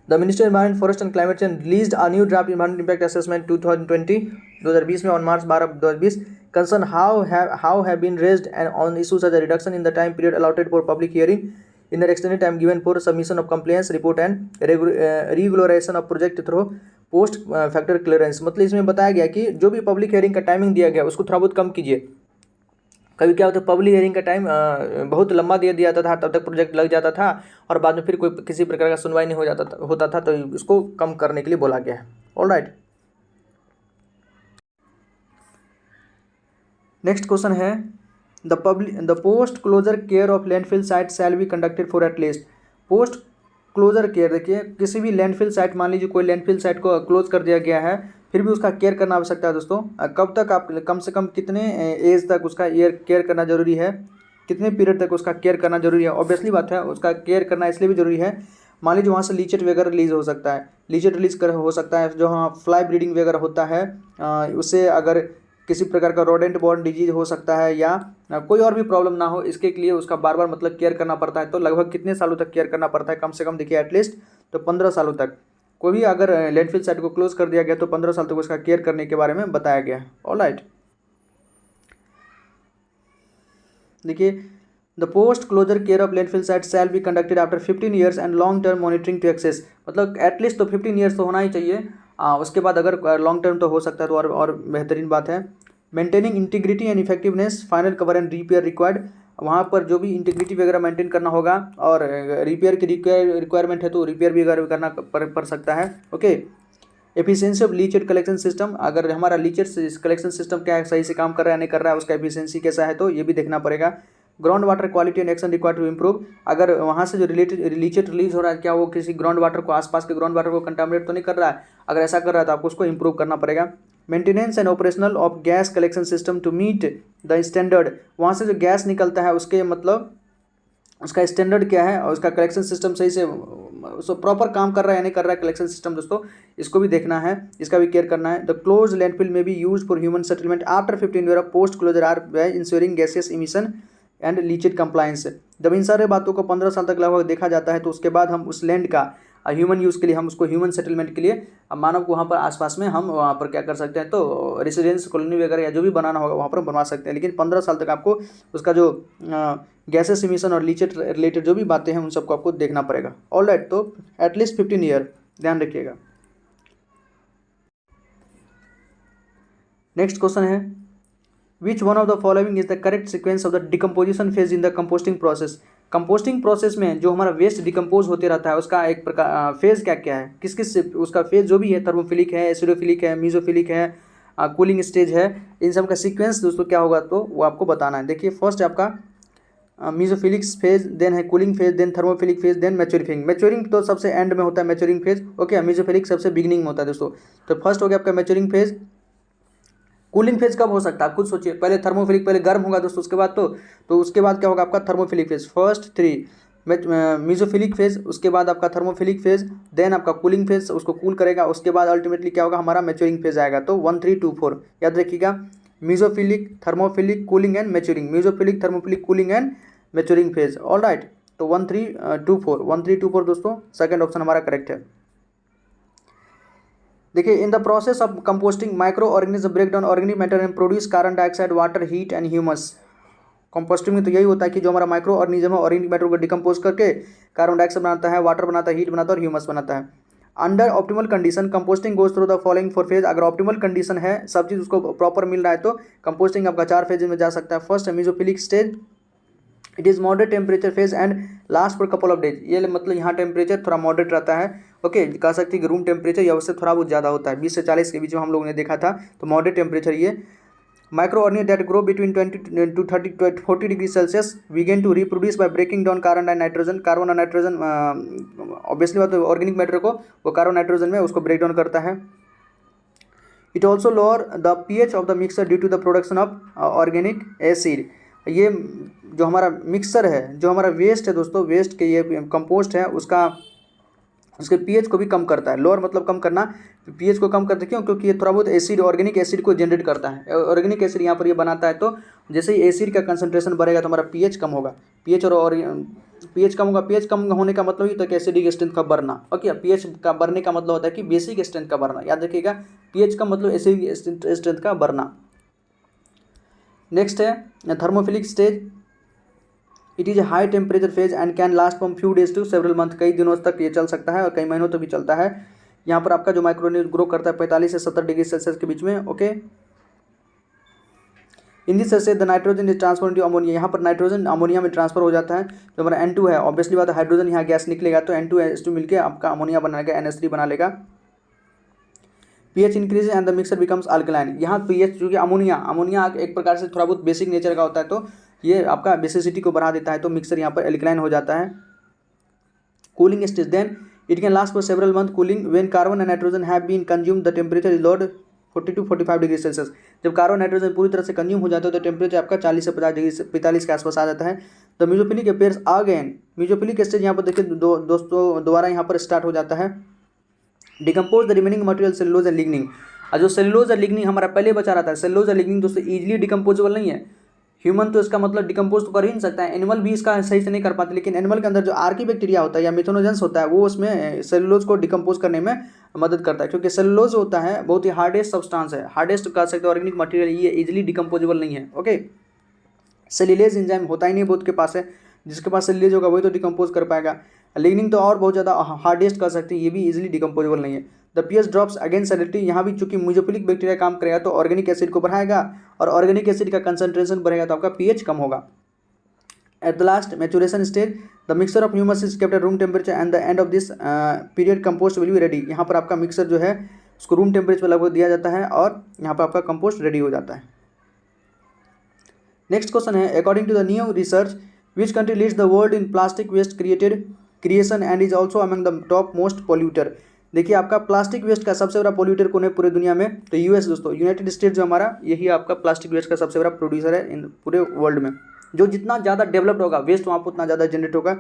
The ministry environment forest and climate change released a new draft environment impact assessment 2020 में on March 12, 2020 concern how have been raised and on issues as a reduction in the time period allotted for public hearing in the extended time given for submission of complaints report and regularisation of project through post factor clearance. मतलब इसमें बताया गया कि जो भी public hearing का timing दिया गया उसको थोड़ा बहुत कम कीजिए। कभी क्या होता है, पब्लिक हियरिंग का टाइम बहुत लंबा दे दिया जाता था, तब तक प्रोजेक्ट लग जाता था और बाद में फिर कोई किसी प्रकार का सुनवाई नहीं होता था, तो इसको कम करने के लिए बोला गया है। ऑलराइट, नेक्स्ट क्वेश्चन है the post closure care of landfill site shall be conducted for at least. Post closure care, देखिए किसी भी लैंडफिल साइट, मान लीजिए कोई लैंडफिल साइट को क्लोज कर दिया गया है, फिर भी उसका केयर करना आवश्यकता है दोस्तों। कब तक, आप कम से कम कितने एज तक उसका केयर करना जरूरी है, कितने पीरियड तक उसका केयर करना जरूरी है। ऑब्वियसली बात है, उसका केयर करना इसलिए भी जरूरी है, मान लीजिए वहाँ से लीचेट वगैरह रिलीज हो सकता है, लीचेट रिलीज कर हो सकता है, जो हाँ फ्लाई ब्रीडिंग वगैरह होता है, उससे अगर किसी प्रकार का रोडेंट बॉर्न डिजीज हो सकता है या कोई और भी प्रॉब्लम ना हो, इसके लिए उसका बार बार मतलब केयर करना पड़ता है। तो लगभग कितने सालों तक केयर करना पड़ता है, कम से कम देखिए एटलीस्ट तो 15 सालों तक। कोई भी अगर लैंडफिल साइट को क्लोज कर दिया गया तो 15 साल तक उसका केयर करने के बारे में बताया गया है। ऑलराइट, देखिए the post closure care of landfill site shall be conducted after 15 years and long term monitoring to access. मतलब एटलीस्ट तो 15 ईयर्स तो होना ही चाहिए, उसके बाद अगर लॉन्ग टर्म तो हो सकता है तो और बेहतरीन बात है। Maintaining integrity and effectiveness, final cover and repair required, वहाँ पर जो भी इंटीग्रिटी वगैरह मेंटेन करना होगा और रिपेयर की रिक्वायरमेंट है तो रिपेयर भी अगर करना पड़ सकता है। Okay, efficiency of leachate collection system, अगर हमारा लीचेट कलेक्शन सिस्टम क्या सही से काम कर रहा है नहीं कर रहा है, उसका एफिशिएंसी कैसा है, तो ये भी देखना पड़ेगा। Ground water quality and action required to improve, अगर वहाँ से जो लीचेट रिलीज हो रहा है क्या वो किसी ग्राउंड वाटर को, आसपास के ग्राउंड वाटर को कंटामिनेट तो नहीं कर रहा है, अगर ऐसा कर रहा है तो आपको उसको इम्प्रूव करना पड़ेगा। Maintenance and operational of gas collection system to meet the standard, वहाँ से जो गैस निकलता है उसके मतलब उसका स्टैंडर्ड क्या है और उसका कलेक्शन सिस्टम सही से प्रॉपर काम कर रहा है या नहीं कर रहा है कलेक्शन सिस्टम दोस्तों, इसको भी देखना है, इसका भी केयर करना है। The close landfill may be use for human settlement after 15 year of post closure or by ensuring gases emission and leachate compliance. जब इन सारे बातों को 15 साल तक लगभग देखा जाता है तो उसके बाद हम उस लैंड का ह्यूमन यूज़ के लिए, हम उसको ह्यूमन सेटलमेंट के लिए मानव को वहाँ पर आसपास में हम वहाँ पर क्या कर सकते हैं, तो रेसिडेंस कॉलोनी वगैरह या जो भी बनाना होगा वहाँ पर बनवा सकते हैं। लेकिन 15 साल तक आपको उसका जो गैसेस इमिशन और लीचेट रिलेटेड जो भी बातें हैं उन सबको आपको देखना पड़ेगा। ऑलराइट, तो एटलीस्ट 15 ईयर ध्यान रखिएगा। नेक्स्ट क्वेश्चन है विच one of the following is the correct sequence of the decomposition phase in the composting process. Composting process में जो हमारा वेस्ट डिकम्पोज होते रहता है उसका एक प्रकार फेज क्या क्या है, किस किस उसका फेज जो भी है, थर्मोफिलिक है, एसिडोफिलिक है, मीजोफिलिक है, कूलिंग स्टेज है, इन सब का सीक्वेंस दोस्तों क्या होगा तो वो आपको बताना है। देखिए फर्स्ट है आपका मीजोफिलिक फेज, देन है cooling phase, then thermophilic phase, then maturing. Maturing तो सबसे एंड में होता है मैच्योरिंग फेज। ओके, मीजोफिलिक सबसे बिगिनिंग में होता है दोस्तों। तो फर्स्ट हो गया आपका मैच्योरिंग फेज। कूलिंग फेज कब हो सकता है, आप खुद सोचिए, पहले थर्मोफिलिक पहले गर्म होगा दोस्तों, उसके बाद तो उसके बाद क्या होगा आपका थर्मोफिलिक फेज, फर्स्ट 3 मीजोफिलिक फेज, उसके बाद आपका थर्मोफिलिक फेज, देन आपका कूलिंग फेज उसको कूल करेगा, उसके बाद अल्टीमेटली क्या होगा हमारा मैच्योरिंग फेज आएगा। तो 1 3 2 4 याद रखिएगा, mesophilic, thermophilic, cooling and maturing, mesophilic, thermophilic, cooling and maturing phase. All right, तो 1 3 2 4 1 3 2 4 दोस्तों सेकंड ऑप्शन हमारा करेक्ट है। देखिए in the process of composting micro organism break down organic matter and produce carbon dioxide, water, heat and humus. Composting में तो यही होता है कि जो हमारा माइक्रो ऑर्गेनिज्म है ऑर्गेनिक मैटर को डिकम्पोज करके कार्बन डाइऑक्साइड बनाता है, वाटर बनाता है, हीट बनाता है और ह्यूमस बनाता है। Under optimal condition composting goes through the following 4 phase. अगर ऑप्टिमल कंडीशन है, सब चीज़ उसको प्रॉपर मिल रहा है तो कंपोस्टिंग आपका 4 फेज में जा सकता है। फर्स्ट है mesophilic stage, it is moderate temperature phase and last for couple of days. ये मतलब यहाँ टेम्परेचर थोड़ा मॉडरेट रहता है। ओके, कह सकते हैं कि रूम टेम्परेचर या उससे थोड़ा बहुत ज़्यादा होता है, 20 से 40 के बीच में हम लोगों ने देखा था, तो मॉडरेट टेम्परेचर ये। Micro organism that grow between 20 to 40 degree Celsius begin to reproduce by breaking down carbon and nitrogen. Carbon और नाइट्रोजन ऑब्वियसली बात है ऑर्गेनिक मैटर को वो कार्बन नाइट्रोजन में उसको ब्रेक डाउन करता है। It also lower the pH of the mixture due to the production of organic acid. ये जो हमारा मिक्सर है, जो हमारा वेस्ट है दोस्तों, वेस्ट के ये कंपोस्ट है, उसके पीएच को भी कम करता है। लोअर मतलब कम करना, पीएच को कम करता है क्यों? क्योंकि ये थोड़ा बहुत एसिड, ऑर्गेनिक एसिड को जनरेट करता है। ऑर्गेनिक एसिड यहाँ पर ये बनाता है, तो जैसे ही एसिड का कंसंट्रेशन बढ़ेगा तो हमारा पीएच कम होगा। पीएच और पीएच कम होगा। पीएच कम होने का मतलब ही तो कि एसिडिक स्ट्रेंथ का बढ़ना। ओके, पीएच का बढ़ने का मतलब होता है कि बेसिक स्ट्रेंथ का बढ़ना। याद रखिएगा, पीएच का मतलब एसिडिक स्ट्रेंथ का बढ़ना। नेक्स्ट है thermophilic stage. It is a high temperature phase and can last from few days to several month. कई दिनों तक ये चल सकता है और कई महीनों तक भी चलता है। यहाँ पर आपका जो माइक्रोऑर्गेनिज्म ग्रो करता है 45 से 70 डिग्री सेल्सियस के बीच में। Okay, in this process the nitrogen is transfer into ammonia. यहाँ पर नाइट्रोजन अमोनिया में ट्रांसफर हो जाता है। जो हमारा N2 है, ऑब्वियसली बात है, हाइड्रोजन यहाँ गैस निकलेगा तो N2 मिलकर आपका अमोनिया बना लेगा, NH3 बना लेगा। PH increase and the mixer becomes alkaline. यहाँ पीएच चूँकि अमोनिया एक प्रकार से थोड़ा बहुत बेसिक नेचर का होता है, तो ये आपका बेसिसिटी को बढ़ा देता है, तो मिक्सर यहाँ पर एल्कलाइन हो जाता है। Cooling stage, then it can last for several month. Cooling, when carbon and nitrogen have been consume the temperature is lowered 40 to 45 degree Celsius. जब कार्बन नाइट्रोजन पूरी तरह से कंज्यूम हो जाता है तो टेम्परेचर आपका 40 से 50 डिग्री 45 के आसपास आ जाता है। The mesophilic appears again. Mesophilic stage यहाँ पर देखिए दोस्तों दोबारा यहाँ पर स्टार्ट हो जाता है। Decompose the remaining material cellulose and lignin. और जो सेलुलोज और लिग्निन हमारा पहले बचा रहता है, सेलुलोज और लिग्निन दोस्तों इजीली डिकम्पोजेबल नहीं है। ह्यूमन तो इसका मतलब डिकम्पोज तो कर ही नहीं सकता है, एनिमल भी इसका सही से नहीं कर पाते, लेकिन एनिमल के अंदर जो आर्की बैक्टीरिया होता है या मिथेनोजेंस होता है वो उसमें सेलुलोज को डिकम्पोज करने में मदद करता है। क्योंकि सेलुलोज होता है बहुत ही हार्डेस्ट सब्सटेंस है, हार्डेस्ट कह सकते हैं ऑर्गेनिक मटेरियल, ये इजीली डिकम्पोजेबल नहीं है। ओके, सेल्यूलेज एंजाइम होता ही नहीं बहुत के पास है, जिसके पास सेल्यूलेज होगा वही तो डिकम्पोज कर पाएगा। लिग्निन तो और बहुत ज़्यादा हार्डेस्ट कर सकते हैं, ये भी इजीली डिकम्पोजेबल नहीं है। The pH drops again acidity. यहाँ भी चूंकि म्यूजोफिलिक बैक्टीरिया काम करेगा तो ऑर्गेनिक एसिड को बढ़ाएगा, और ऑर्गेनिक एसिड का कंसंट्रेशन बढ़ेगा तो आपका पीएच कम होगा। At the last maturation stage, the mixer of humus is kept at room temperature and the end of this period compost will be ready. यहाँ पर आपका मिक्सर जो है उसको रूम टेम्परेचर पर लगभग दिया जाता है और यहाँ पर आपका कंपोस्ट रेडी हो जाता है। नेक्स्ट क्वेश्चन है, according to the new research which country leads the world in plastic waste creation and is also among the top most polluter. देखिए आपका प्लास्टिक वेस्ट का सबसे बड़ा पोल्यूटर कौन है पूरे दुनिया में? तो यूएस दोस्तों, यूनाइटेड स्टेट जो हमारा, यही आपका प्लास्टिक वेस्ट का सबसे बड़ा प्रोड्यूसर है इन पूरे वर्ल्ड में। जो जितना ज़्यादा डेवलप्ड होगा वेस्ट वहाँ पर उतना ज़्यादा जनरेट होगा।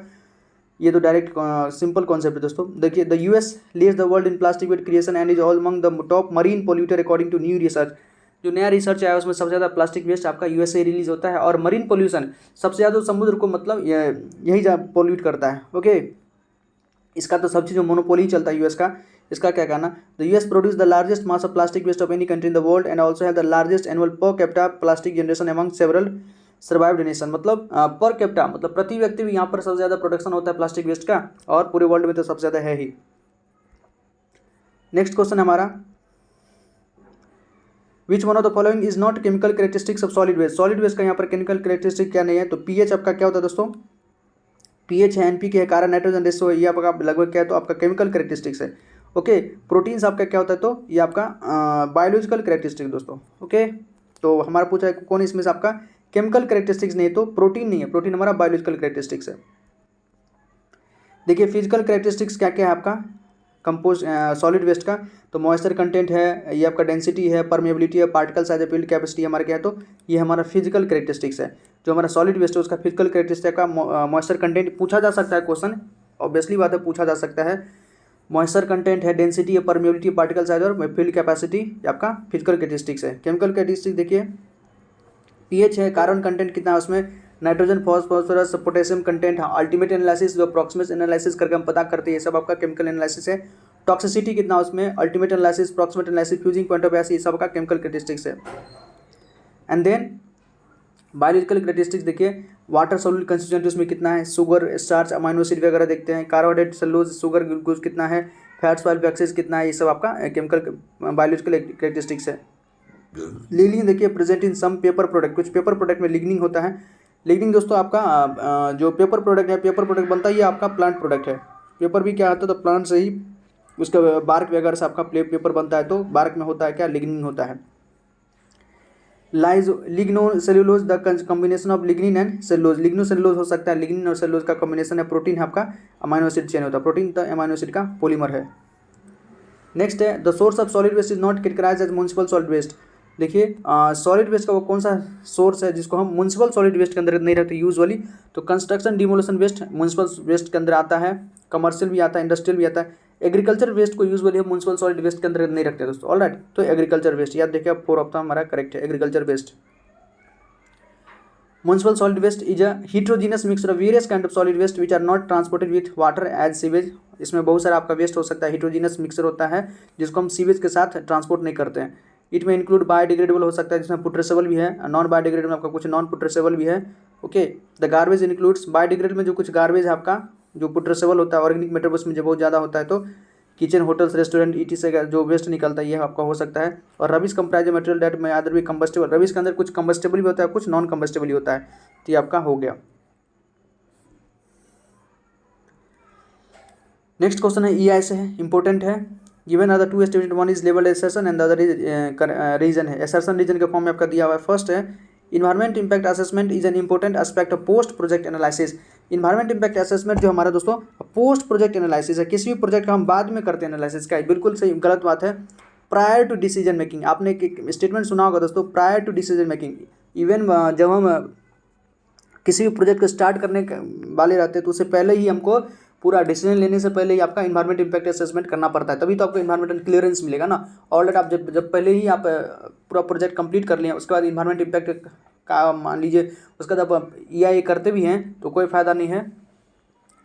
ये तो डायरेक्ट सिंपल कॉन्सेप्ट है दोस्तों। देखिए, the US leads the world in plastic waste creation and is all among the top marine polluter according to new research. जो नया रिसर्च आया उसमें सबसे ज़्यादा प्लास्टिक वेस्ट आपका यूएस से रिलीज होता है, और मरीन पोल्यूशन सबसे ज़्यादा समुद्र को मतलब यही पोल्यूट करता है। ओके, इसका तो सब चीज़ मोनोपोली चलता है यूएस का। इसका क्या कहना, the US produce the largest mass of plastic waste of any country in the world and also have the largest annual per capita plastic generation among several survived nation. मतलब per capita मतलब प्रति व्यक्ति भी यहाँ पर सबसे ज़्यादा production होता है प्लास्टिक वेस्ट का, और पूरे वर्ल्ड में तो सबसे ज़्यादा है ही। नेक्स्ट क्वेश्चन हमारा, which one of the following is not chemical characteristics of solid waste. Solid waste का यहाँ पर केमिकल कैरेक्टरिस्टिक क्या नहीं है? तो पीएच आपका क्या होता है दोस्तों? पीएच है, एनपीके है, कार्बन नाइट्रोजन रेशियो है, ये आपका लगभग क्या है? तो आपका केमिकल कैरेक्टरिस्टिक्स है। ओके, प्रोटीन्स आपका क्या होता है? तो ये आपका बायोलॉजिकल कैरेक्टरिस्टिक दोस्तों। ओके, तो हमारा पूछा है कौन इसमें से आपका केमिकल कैरेक्टरिस्टिक्स नहीं है? तो प्रोटीन नहीं है, प्रोटीन हमारा बायोलॉजिकल कैरेक्टरिस्टिक्स है। देखिए फिजिकल कैरेक्टरिस्टिक्स क्या क्या है आपका कंपोज सॉलिड वेस्ट का? तो मॉइस्चर कंटेंट है, ये आपका डेंसिटी है, परमेबिलिटी है, पार्टिकल साइज है, फील्ड कैपेसिटी हमारा क्या है? तो ये हमारा फिजिकल कैरेक्टरिस्टिक्स है। जो हमारा सॉलिड वेस्ट है उसका फिजिकल कैरेक्टरिस्टिक का मॉइस्चर कंटेंट पूछा जा सकता है क्वेश्चन, ऑब्वियसली बात है पूछा जा सकता है। मॉइस्चर कंटेंट है, डेंसिटी है, परमेबिलिटी, पार्टिकल साइज और फील्ड कैपेसिटी आपका फिजिकल कैरेक्टरिस्टिक्स है। केमिकल कैरेक्टरिस्टिक देखिए, पीएच है, कार्बन कंटेंट कितना है उसमें, nitrogen, phosphorus, potassium content, ultimate analysis जो प्रॉक्सिमेट एनालिसिस करके हम पता करते हैं, ये सब आपका केमिकल एनालिसिस है। टॉक्सिसिटी कितना उसमें, ultimate analysis, proximate analysis, fusing point of view, ये सब का केमिकल कैरेक्टरिस्टिक्स है। एंड देन बायोलॉजिकल कैरेक्टरिस्टिक्स देखिए, वाटर सोल्यूबल कंस्टिट्यूएंट उसमें कितना है, शुगर, स्टार्च, अमाइनो एसिड वगैरह देखते हैं, कार्बोहाइड्रेट, सेलुलोज, शुगर, ग्लूकोज कितना है, फैट्स, ऑयल, वैक्सेस कितना है, ये सब आपका केमिकल बायोलॉजिकल कैरेक्टरिस्टिक्स है। लिग्निन देखिए present in some paper product, कुछ पेपर प्रोडक्ट में लिग्निन होता है। लिग्निन दोस्तों आपका जो पेपर प्रोडक्ट है, पेपर प्रोडक्ट बनता है ये आपका प्लांट प्रोडक्ट है। पेपर भी क्या होता है? तो प्लांट से ही उसका बार्क वगैरह से आपका पेपर बनता है, तो बार्क में होता है क्या? लिग्निन होता है। Ligno cellulose the combination of lignin and cellulose, ligno cellulose हो सकता है, लिग्निन और सेलुलोज का कॉम्बिनेशन है। प्रोटीन है आपका अमाइनो एसिड चेन होता है, प्रोटीन तो अमाइनो एसिड का पॉलीमर है। नेक्स्ट है, the source of solid waste is not categorised as municipal solid waste. देखिए सॉलिड वेस्ट का वो कौन सा सोर्स है जिसको हम म्युनिसिपल सॉलिड वेस्ट के अंदर नहीं रखते यूजुअली? तो construction demolition waste municipal waste के अंदर आता है, कमर्शियल भी आता है, इंडस्ट्रियल भी आता है। एग्रीकल्चर वेस्ट को यूजुअली हम म्युनिसिपल सॉलिड वेस्ट के अंदर नहीं रखते दोस्तों। ऑलराइट, तो एग्रीकल्चर वेस्ट याद देखिए, 4 ऑप्शन हमारा करेक्ट है, agriculture waste. Municipal solid waste is a heterogeneous mixture of various kind of solid waste which are not transported with water as sewage। इसमें बहुत सारा आपका वेस्ट हो सकता है, heterogeneous मिक्सचर होता है जिसको हम सीवेज के साथ ट्रांसपोर्ट नहीं करते हैं। इट में इंक्लूड बायोडिग्रेडेबल हो सकता है जिसमें पुट्रेसेबल भी है, नॉन बायोडिग्रेडेबल आपका कुछ नॉन पुट्रेसेबल भी है। Okay, the garbage includes biodegradable में जो कुछ गार्बेज है आपका जो पुट्रेसेबल होता है, ऑर्गेनिक मैटर उसमें जो बहुत ज़्यादा होता है, तो किचन, होटल्स, रेस्टोरेंट, ईटी से जो वेस्ट निकलता है ये आपका हो सकता है। और रबिश कंप्राइज मटेरियल डेट में अदर भी कंबस्टेबल, रबिश के अंदर कुछ कंबस्टेबल भी होता है, कुछ नॉन कंबस्टेबल भी होता है, तो ये आपका हो गया। नेक्स्ट क्वेश्चन है ईआई से है, इंपॉर्टेंट है। Given are the two statement, one is labelled assertion and the other is reason है। असर्शन रीजन के फॉर्म में आपका दिया हुआ है। फर्स्ट है environment impact assessment is an important aspect of post project analysis. Environment impact assessment जो हमारा दोस्तों पोस्ट प्रोजेक्ट एनालिसिस है, किसी भी प्रोजेक्ट का हम बाद में करते हैं एनालिसिस का, बिल्कुल सही गलत बात है। प्रायर टू डिसीजन मेकिंग, आपने एक स्टेटमेंट सुना होगा दोस्तों, prior to decision making. Even जब हम किसी भी प्रोजेक्ट को स्टार्ट करने वाले रहते हैं तो उससे पहले ही हमको पूरा डिसीजन लेने से पहले ही आपका इन्वायरमेंट इम्पैक्ट असेसमेंट करना पड़ता है, तभी तो आपको इन्वायरमेंटल क्लियरेंस मिलेगा ना। ऑलरेडी आप जब पहले ही आप पूरा प्रोजेक्ट कंप्लीट कर लिए, उसके बाद इन्वायरमेंट इम्पैक्ट का मान लीजिए उसका जब ईआई करते भी हैं तो कोई फ़ायदा नहीं है,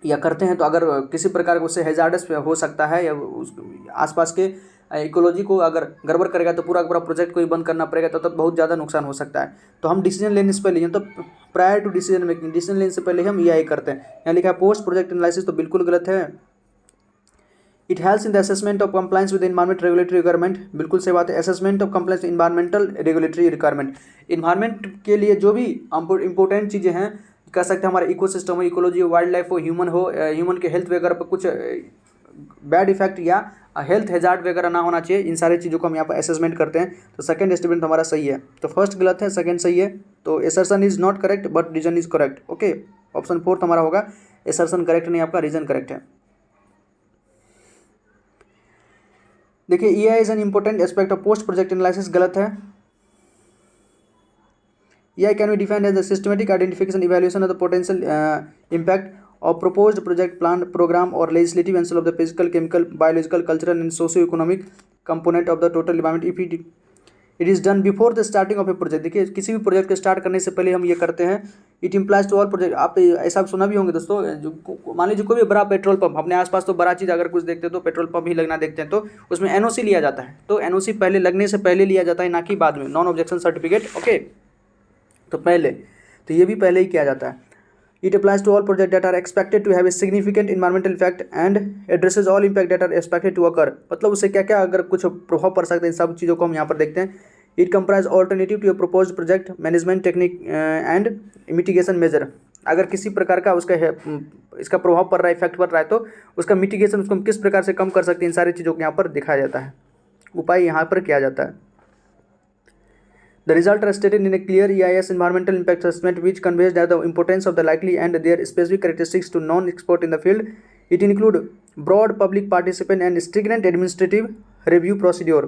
या करते हैं तो अगर किसी प्रकार का उससे हैजार्डस हो सकता है या उस आसपास के इकोलॉजी को अगर गड़बड़ करेगा तो पूरा प्रोजेक्ट को ही बंद करना पड़ेगा, तो तब बहुत ज़्यादा नुकसान हो सकता है। तो हम डिसीजन लेने से पहले तो prior to decision making, decision लेने से पहले हम ईआई करते हैं। यहाँ लिखा है पोस्ट प्रोजेक्ट एनालिसिस, तो बिल्कुल गलत है। It helps in the assessment of compliance with environment regulatory requirement, बिल्कुल सही बात है। Assessment of compliance environmental regulatory requirement, environment के लिए जो भी इंपॉर्टेंट चीज़ें हैं, कह सकते हैं हमारा इकोसिस्टम हो, इकोलॉजी हो, वाइल्ड लाइफ हो, ह्यूमन के हेल्थ वगैरह पर कुछ बैड इफेक्ट या हेल्थ हैजार्ड वगैरह ना होना चाहिए, इन सारी चीज़ों को हम यहाँ पर असेसमेंट करते हैं। तो सेकंड स्टेटमेंट हमारा सही है, तो फर्स्ट गलत है, सेकंड सही है। तो assertion is not correct but reason is correct. Okay, option 4 हमारा होगा, असर्शन करेक्ट नहीं, आपका रीजन करेक्ट है। देखिए EI is an important aspect of post project analysis, गलत है। EI can be defined as the systematic identification, evaluation of the potential impact of proposed project, plan, program or legislative and of the physical, chemical, biological, cultural and socio-economic component of the total environment if it is done before the starting of a project। देखिए किसी भी project को start करने से पहले हम ये करते हैं। It implies to all project, आप ऐसा सुना भी होंगे दोस्तों, जो मान लीजिए कोई भी बड़ा पेट्रोल पंप, अपने आसपास तो बड़ा चीज़ अगर कुछ देखते हैं तो पेट्रोल पंप ही लगना देखते हैं, तो उसमें एनओसी लिया जाता है। तो एनओसी पहले लगने से पहले लिया जाता है, ना कि बाद में, नॉन ऑब्जेक्शन सर्टिफिकेट। ओके, तो पहले, तो ये भी पहले ही किया जाता है। It applies to all project that are expected to have a significant environmental effect and addresses all impact that are expected to occur, मतलब उससे क्या क्या अगर कुछ प्रभाव पड़ सकता है, इन सब चीज़ों को हम यहाँ पर देखते हैं। It comprise alternative to a proposed project management technique and mitigation measure, अगर किसी प्रकार का उसका इसका प्रभाव पड़ रहा है, इफेक्ट पड़ रहा है, तो उसका मिटिगेशन, उसको हम किस प्रकार से कम कर सकते हैं, इन सारी चीज़ों को यहाँ पर दिखाया जाता है, उपाय यहाँ पर किया जाता है। The results are stated in a clear EIS environmental impact assessment which conveys the importance of the likely and their specific characteristics to non-expert in the field. It includes broad public participation and stringent administrative review procedure.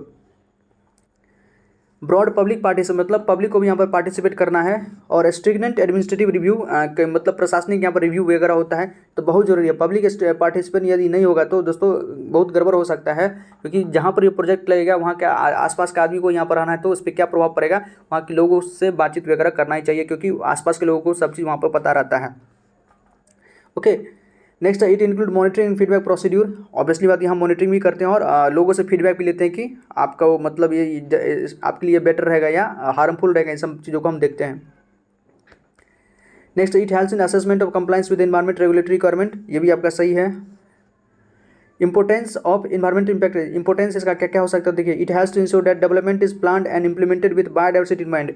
Broad public participate मतलब public को भी यहाँ पर participate करना है, और स्ट्रिगनेंट administrative review मतलब प्रशासनिक यहाँ पर रिव्यू वगैरह होता है, तो बहुत जरूरी है। पब्लिक पार्टिसिपेट यदि नहीं होगा तो दोस्तों बहुत गड़बड़ हो सकता है, क्योंकि जहाँ पर ये प्रोजेक्ट लगेगा वहाँ के आसपास के आदमी को यहाँ पर आना है, तो उस पर क्या प्रभाव पड़ेगा, वहाँ के लोगों से बातचीत वगैरह करना ही चाहिए, क्योंकि आसपास के लोगों को सब चीज़ वहाँ पर पता रहता है। Okay, next it include monitoring and feedback procedure, obviously बात, यहाँ मॉनिटरिंग भी करते हैं और लोगों से फीडबैक भी लेते हैं कि आपका वो मतलब ये आपके लिए बेटर रहेगा या हार्मफुल रहेगा, इन सब चीज़ों को हम देखते हैं। Next it helps in assessment of compliance with environment regulatory requirement, ये भी आपका सही है। Importance of environment impact, importance इसका क्या क्या हो सकता है, देखिए it has to ensure that development is planned and implemented with biodiversity in mind.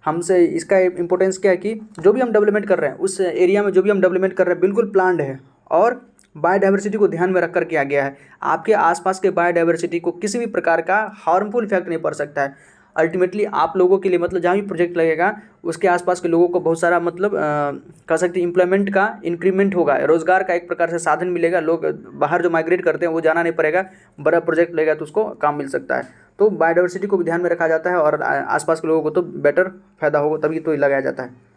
हमसे इसका इंपॉर्टेंस क्या है कि जो भी हम डेवलपमेंट कर रहे हैं उस एरिया में जो भी हम डेवलपमेंट कर रहे हैं बिल्कुल प्लान्ड है और बायोडाइवर्सिटी को ध्यान में रख कर किया गया है। आपके आसपास के बायोडाइवर्सिटी को किसी भी प्रकार का हार्मफुल इफेक्ट नहीं पड़ सकता है। अल्टीमेटली आप लोगों के लिए मतलब जहाँ भी प्रोजेक्ट लगेगा उसके आसपास के लोगों को बहुत सारा मतलब कह सकते हैं एम्प्लॉयमेंट का इंक्रीमेंट होगा, रोजगार का एक प्रकार से साधन मिलेगा, लोग बाहर जो माइग्रेट करते हैं वो जाना नहीं पड़ेगा, बड़ा प्रोजेक्ट लगेगा तो उसको काम मिल सकता है। तो बायोडाइवर्सिटी को भी ध्यान में रखा जाता है और आसपास के लोगों को तो बेटर फायदा होगा, तभी तो लगाया जाता है।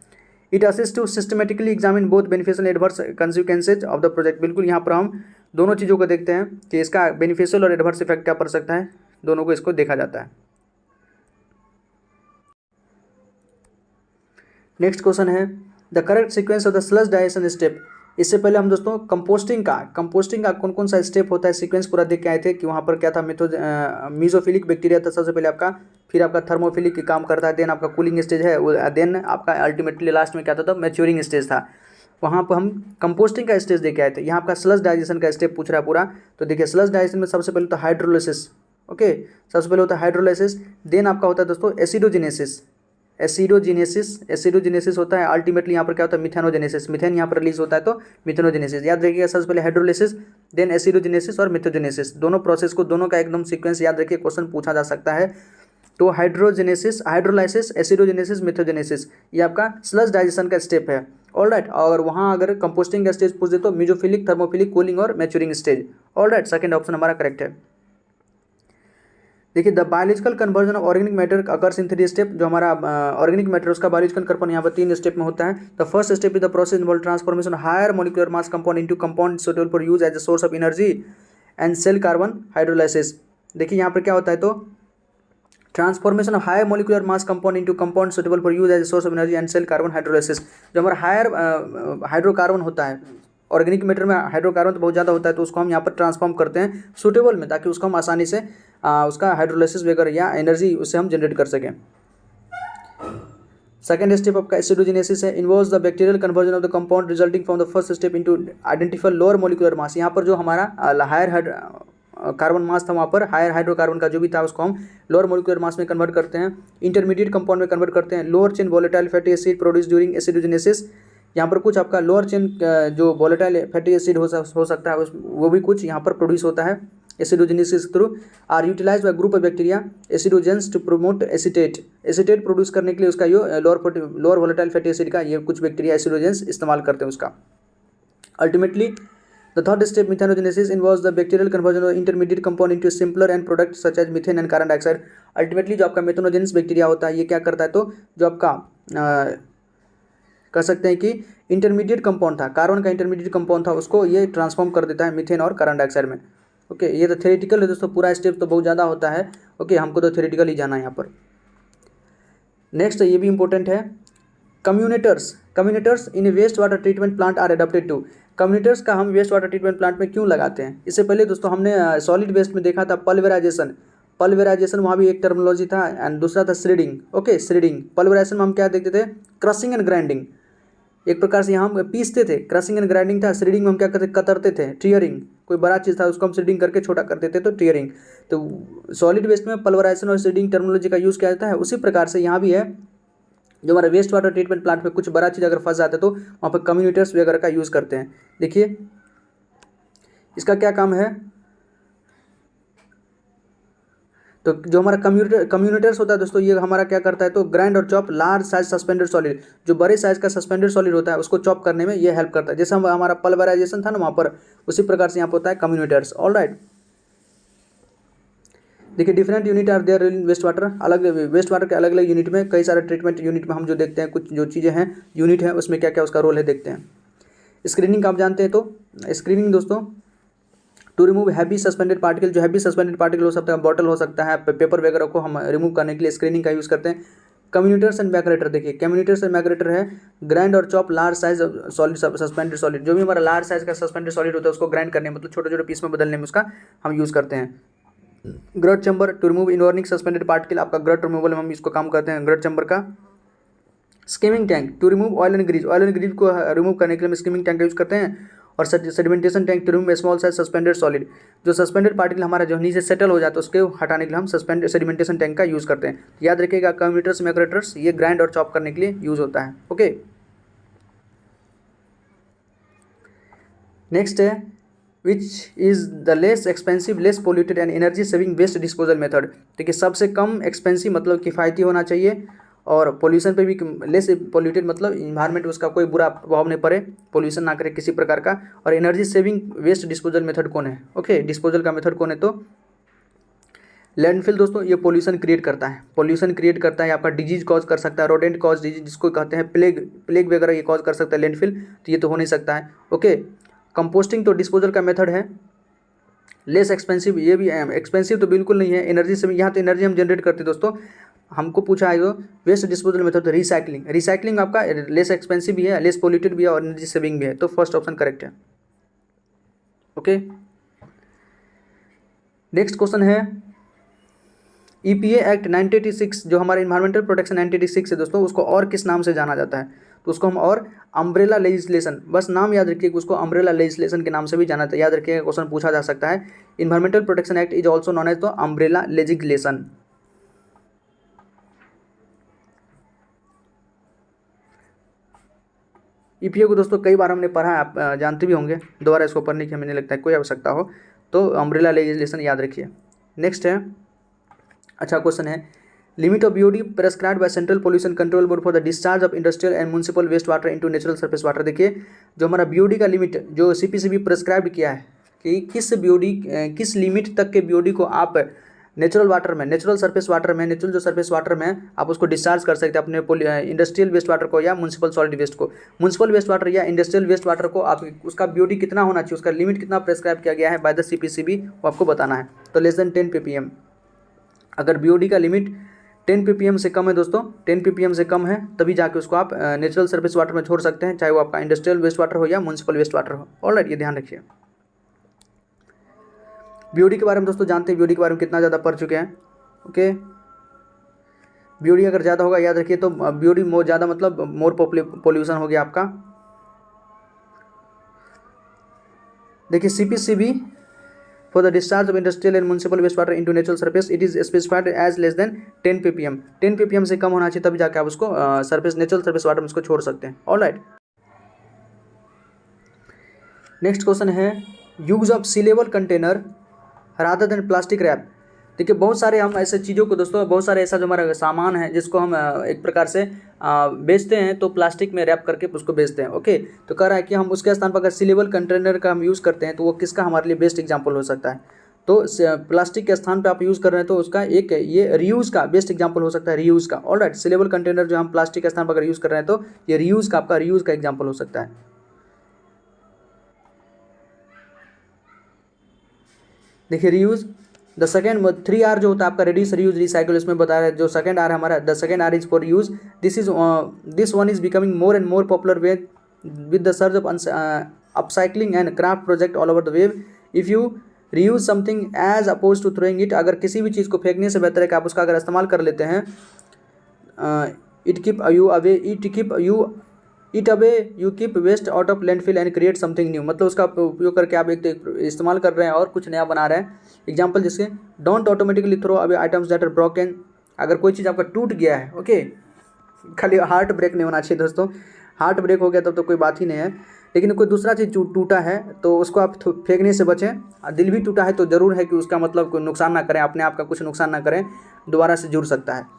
It assist to systematically examine both beneficial adverse consequences of the project, बिल्कुल यहाँ पर हम दोनों चीज़ों को देखते हैं कि इसका बेनिफिशियल और एडवर्स इफेक्ट क्या पड़ सकता है, दोनों को इसको देखा जाता है। नेक्स्ट क्वेश्चन है the correct sequence of the sludge digestion step. इससे पहले हम दोस्तों कंपोस्टिंग का कौन कौन सा स्टेप होता है सीक्वेंस पूरा देख के आए थे कि वहाँ पर क्या था, मीजोफिलिक बैक्टीरिया था सबसे पहले आपका, फिर आपका थर्मोफिलिक काम करता है, देन आपका कूलिंग स्टेज है, देन आपका अल्टीमेटली लास्ट में क्या था, मैच्योरिंग स्टेज था। वहाँ पर हम कंपोस्टिंग का स्टेज देख के आए थे। यहाँ आपका स्लज डाइजेशन का स्टेप पूछ रहा है पूरा। तो देखिए स्लज डाइजेशन में सबसे पहले तो हाइड्रोलाइसिस, ओके, सबसे पहले होता है हाइड्रोलाइसिस, देन आपका होता है दोस्तों एसिडोजेनेसिस होता है। अल्टीमेटली यहाँ पर क्या होता है, मिथेनोजेनेसिस, मिथेन यहाँ पर रिलीज होता है तो मिथेनोजेनेसिस। याद रखिएगा सबसे पहले हाइड्रोलाइसिस, देन एसिडोजेनेसिस और मिथेनोजेनेसिस, दोनों प्रोसेस को, दोनों का एकदम सीक्वेंस याद रखिए, क्वेश्चन पूछा जा सकता है। तो हाइड्रोलाइसिस, एसिडोजेनेसिस, मिथेनोजेनेसिस, ये आपका स्लज डाइजेशन का स्टेप है। ऑलराइट, और वहाँ अगर कंपोस्टिंग का स्टेज पूछ दे तो मीजोफिलिक, थर्मोफिलिक, कूलिंग और maturing stage. Alright, second option हमारा करेक्ट है। देखिए the biological conversion of organic matter occurs in 3 step. जो हमारा ऑर्गेनिक मैटर उसका बायोलॉजिकल कन्वर्जन यहाँ पर 3 स्टेप में होता है। The first step is the process involve transformation higher molecular mass compound into compound suitable for use as a source of energy and cell carbon hydrolysis. देखिए यहाँ पर क्या होता है, तो transformation of higher molecular mass compound into compound suitable for use as a source of energy and cell carbon hydrolysis. जो हमारा higher hydrocarbon होता है, ऑर्गेनिक मैटर में हाइड्रोकार्बन तो बहुत ज़्यादा होता है, तो उसको हम यहाँ पर ट्रांसफॉर्म करते हैं सूटेबल में, ताकि उसको हम आसानी से उसका हाइड्रोलाइसिस वगैरह या एनर्जी उससे हम जनरेट कर सकें। सेकेंड स्टेप आपका एसिडोजेनेसिस है, involves the bacterial conversion of the compound resulting from the first step into identify lower molecular mass. यहाँ पर जो हमारा हायर कार्बन मास था, वहाँ पर हायर हाइड्रोकार्बन का जो भी था उसको हम लोअर मॉलिक्यूलर मास में कन्वर्ट करते हैं, इंटरमीडिएट कंपाउंड में कन्वर्ट करते हैं। Lower chain volatile fatty acid produce during acidogenesis. यहाँ पर कुछ आपका लोअर चेन जो वोलेटाइल फैटी एसिड हो सकता है, वो भी कुछ यहाँ पर प्रोड्यूस होता है acidogenesis through. Are utilize by group of bacteria acidogens to promote acetate produce करने के लिए उसका यो लोअर वोलेटाइल फैटी एसिड का ये कुछ बैक्टीरिया एसिडोजेंस इस्तेमाल करते हैं उसका। Ultimately the third step methanogenesis involves the bacterial conversion of intermediate compound into simpler end product such as methane and carbon dioxide. Ultimately जो आपका मेथनोजेनस बैक्टीरिया होता है, ये क्या करता है, तो जो आपका कह सकते हैं कि इंटरमीडिएट कंपाउंड था, कार्बन का इंटरमीडिएट कंपाउंड था, उसको ये ट्रांसफॉर्म कर देता है मीथेन और कार्बन डाइऑक्साइड में। ओके, ये तो थ्योरेटिकल है दोस्तों, पूरा स्टेप तो बहुत ज़्यादा होता है। ओके, हमको तो थ्योरेटिकल ही जाना है यहाँ पर। नेक्स्ट ये भी इंपॉर्टेंट है, comminutors in waste water treatment plant are adapted to. Comminutors का हम वेस्ट वाटर ट्रीटमेंट प्लांट में क्यों लगाते हैं? इससे पहले दोस्तों हमने सॉलिड वेस्ट में देखा था पल्वराइजेशन, वहाँ भी एक टर्मिनोलॉजी था, एंड दूसरा था श्रेडिंग। ओके, श्रेडिंग, पल्वराइजेशन में हम क्या देखते थे, क्रशिंग एंड ग्राइंडिंग, एक प्रकार से यहाँ हम पीसते थे, क्रशिंग एंड ग्राइंडिंग था। श्रेडिंग में हम क्या करते, कतरते थे, टीयरिंग, कोई बड़ा चीज़ था उसको हम श्रेडिंग करके छोटा कर देते तो टीयरिंग। तो सॉलिड वेस्ट में पल्वराइजेशन और श्रेडिंग टर्मिनोलॉजी का यूज़ किया जाता है। उसी प्रकार से यहाँ भी है, जो हमारा वेस्ट वाटर ट्रीटमेंट प्लांट में कुछ बड़ा चीज़ अगर फंस जाता है तो वहाँ पर कम्युनिटर्स वगैरह का यूज़ करते हैं। देखिए इसका क्या काम है, तो जो हमारा कम्युनिटर्स होता है दोस्तों, ये हमारा क्या करता है, तो ग्राइंड और chop large size suspended solid, जो बड़े साइज का सस्पेंडेड सॉलिड होता है उसको चॉप करने में ये हेल्प करता है। जैसे हमारा पल्वराइजेशन था ना वहाँ पर, उसी प्रकार से यहाँ पर होता है कम्युनिटर्स। ऑलराइट, देखिए different unit are there in waste water, अलग वेस्ट वाटर के अलग अलग यूनिट में, कई सारे ट्रीटमेंट यूनिट में हम जो देखते हैं, कुछ जो चीज़ें हैं यूनिट है उसमें क्या क्या उसका रोल है देखते हैं। स्क्रीनिंग का आप जानते हैं, तो स्क्रीनिंग दोस्तों to remove heavy suspended particle, जो हैवी सस्पेंडेड पार्टिकल हो सकता है, बॉटल हो सकता है, पेपर वगैरह को हम रिमूव करने के लिए स्क्रीनिंग का यूज़ करते हैं। कम्युनिटर्स एंड मैग्रेटर, देखिए कम्युनिटर्स एंड मैग्रेटर है ग्राइंड और chop large size solid suspended solid, जो भी हमारा लार्ज साइज का सस्पेंडेड सॉलिड होता है उसको ग्राइंड करने मतलब छोटे छोटे पीस में बदलने में उसका हम यूज़ करते हैं। Grit chamber to remove inorganic suspended particle, आपका ग्रट रिमूवल में हम इसको काम करते हैं ग्रट चैम्बर का। Skimming tank to remove oil and grease को रिमूव करने के लिए हम स्किमिंग टैंक का यूज़ करते हैं। और sedimentation tank to remove small size suspended solid, जो सस्पेंडेड पार्टिकल हमारा जो नीचे सेटल हो जाता है उसके हटाने के लिए हम सेडिमेंटेशन टैंक का यूज़ करते हैं। याद रखिएगा कम्युनिटर्स मैग्रेटर्स ये ग्राइंड और चॉप करने के लिए यूज़ होता है। ओके, नेक्स्ट है which is the less expensive, less polluted and energy saving waste disposal method. देखिए सबसे कम एक्सपेंसिव मतलब किफ़ायती होना चाहिए, और पोल्यूशन पे भी लेस पोल्यूटेड मतलब इन्वायरमेंट उसका कोई बुरा प्रभाव नहीं पड़े, पोल्यूशन ना करे किसी प्रकार का। और energy saving waste disposal method कौन है? ओके, डिस्पोजल का मेथड कौन है? तो लैंडफिल दोस्तों ये पोल्यूशन क्रिएट करता है, आपका डिजीज कॉज कर सकता है, रोडेंट कॉज डिजीज जिसको कहते हैं प्लेग वगैरह ये कॉज कर सकता है लैंडफिल, तो ये तो हो नहीं सकता है। ओके, कंपोस्टिंग तो डिस्पोजल का मेथड है। लेस एक्सपेंसिव, ये भी एक्सपेंसिव तो बिल्कुल नहीं है, एनर्जी से यहाँ तो एनर्जी हम जनरेट करते हैं दोस्तों। हमको पूछा है जो वेस्ट डिस्पोजल मेथड तो रिसाइकलिंग, रिसाइकलिंग आपका लेस एक्सपेंसिव भी है, लेस पोल्यूटेड भी है और एनर्जी सेविंग भी है, तो फर्स्ट ऑप्शन करेक्ट है। ओके, नेक्स्ट क्वेश्चन है EPA एक्ट 1986 जो हमारा इन्वायरमेंटल प्रोटेक्शन 1986 है दोस्तों, उसको और किस नाम से जाना जाता है? तो उसको हम और अम्ब्रेला लेजिस्लेशन, बस नाम याद रखिए कि उसको अम्ब्रेला लेजिस्लेशन के नाम से भी जाना था, याद रखिएगा, क्वेश्चन पूछा जा सकता है। Environmental protection act is also known as तो अम्ब्रेला लेजिस्लेशन। EPA को दोस्तों कई बार हमने पढ़ा है, आप जानते भी होंगे, दोबारा इसको पढ़ने की हमें नहीं लगता है कोई आवश्यकता हो, तो अम्ब्रेला लेजिस्लेशन याद रखिए। नेक्स्ट है, अच्छा क्वेश्चन है, limit of BOD prescribed by central pollution control board for the discharge of industrial and municipal waste water into natural surface water. देखिए जो हमारा BOD का लिमिट जो CPCB प्रेस्क्राइब किया है कि किस BOD किस लिमिट तक के BOD को आप नेचुरल वाटर में, नेचुरल सरफेस वाटर में, नेचुरल जो सरफेस वाटर में आप उसको डिस्चार्ज कर सकते हैं अपने इंडस्ट्रियल वेस्ट वाटर को या म्युनिसिपल सॉलिड वेस्ट को। म्युनिसिपल वेस्ट वाटर या इंडस्ट्रियल वेस्ट वाटर को आप उसका BOD कितना होना चाहिए, उसका लिमिट कितना प्रेस्क्राइब किया गया है बाय द CPCB, वो आपको बताना है। तो लेस देन 10 ppm, अगर BOD का लिमिट 10 ppm से कम है दोस्तों, 10 ppm से कम है तभी जाके उसको आप नेचुरल सरफेस वाटर में छोड़ सकते हैं, चाहे वो आपका इंडस्ट्रियल वेस्ट वाटर हो या म्युनिसिपल वेस्ट वाटर हो। ऑलराइट, ये ध्यान रखिए। BOD के बारे में दोस्तों जानते हैं, BOD के बारे में कितना ज़्यादा पढ़ चुके हैं। ओके, BOD अगर ज़्यादा होगा याद रखिए तो BOD मोर ज़्यादा मतलब मोर पोल्यूशन हो गया आपका। देखिए CPCB for the discharge of industrial and municipal wastewater into natural surface it is specified as less than 10 ppm, 10 ppm से कम होना चाहिए तभी जाके आप उसको सरफेस नेचुरल सरफेस वाटर में उसको छोड़ सकते हैं। ऑलराइट, नेक्स्ट क्वेश्चन है, use of sealable container rather than plastic wrap. देखिए बहुत सारे हम ऐसे चीज़ों को दोस्तों, बहुत सारे ऐसा जो हमारा सामान है जिसको हम एक प्रकार से बेचते हैं तो प्लास्टिक में रैप करके उसको बेचते हैं। ओके, तो कह रहा है कि हम उसके स्थान पर अगर सीलेबल कंटेनर का हम यूज़ करते हैं तो वो किसका हमारे लिए बेस्ट एग्जांपल हो सकता है? तो प्लास्टिक के स्थान पे आप यूज़ कर रहे हैं तो उसका एक ये रीयूज़ का बेस्ट एग्जांपल हो सकता है, रीयूज़ का। ऑलराइट, सीलेबल कंटेनर जो हम प्लास्टिक के स्थान पर अगर यूज़ कर रहे हैं तो ये रीयूज़ का, आपका रीयूज़ का एग्जाम्पल हो सकता है। देखिए रीयूज़, द सेकेंड 3R जो होता है आपका रेड्यूस, रीयूज, रिसाइकल, इसमें बता रहा है। जो सेकेंड R हमारा, the second R is for use, this one is becoming more and more popular with the search of upcycling and craft project all over the web. If you reuse something as opposed to throwing it, अगर किसी भी चीज़ को फेंकने से बेहतर है कि आप उसका अगर इस्तेमाल कर लेते हैं। It away you keep waste out of landfill and create something new, मतलब उसका उपयोग करके आप एक इस्तेमाल कर रहे हैं और कुछ नया बना रहे हैं। एग्जाम्पल जैसे don't automatically throw away items that are broken, अगर कोई चीज़ आपका टूट गया है, ओके, खाली हार्ट ब्रेक नहीं होना चाहिए दोस्तों, हार्ट ब्रेक हो गया तब तो कोई बात ही नहीं है, लेकिन कोई दूसरा चीज़ टूटा है तो उसको आप फेंकने से बचें। दिल भी टूटा है तो ज़रूर है कि उसका मतलब कोई नुकसान ना करें, अपने आप का कुछ नुकसान ना करें, दोबारा से जुड़ सकता है।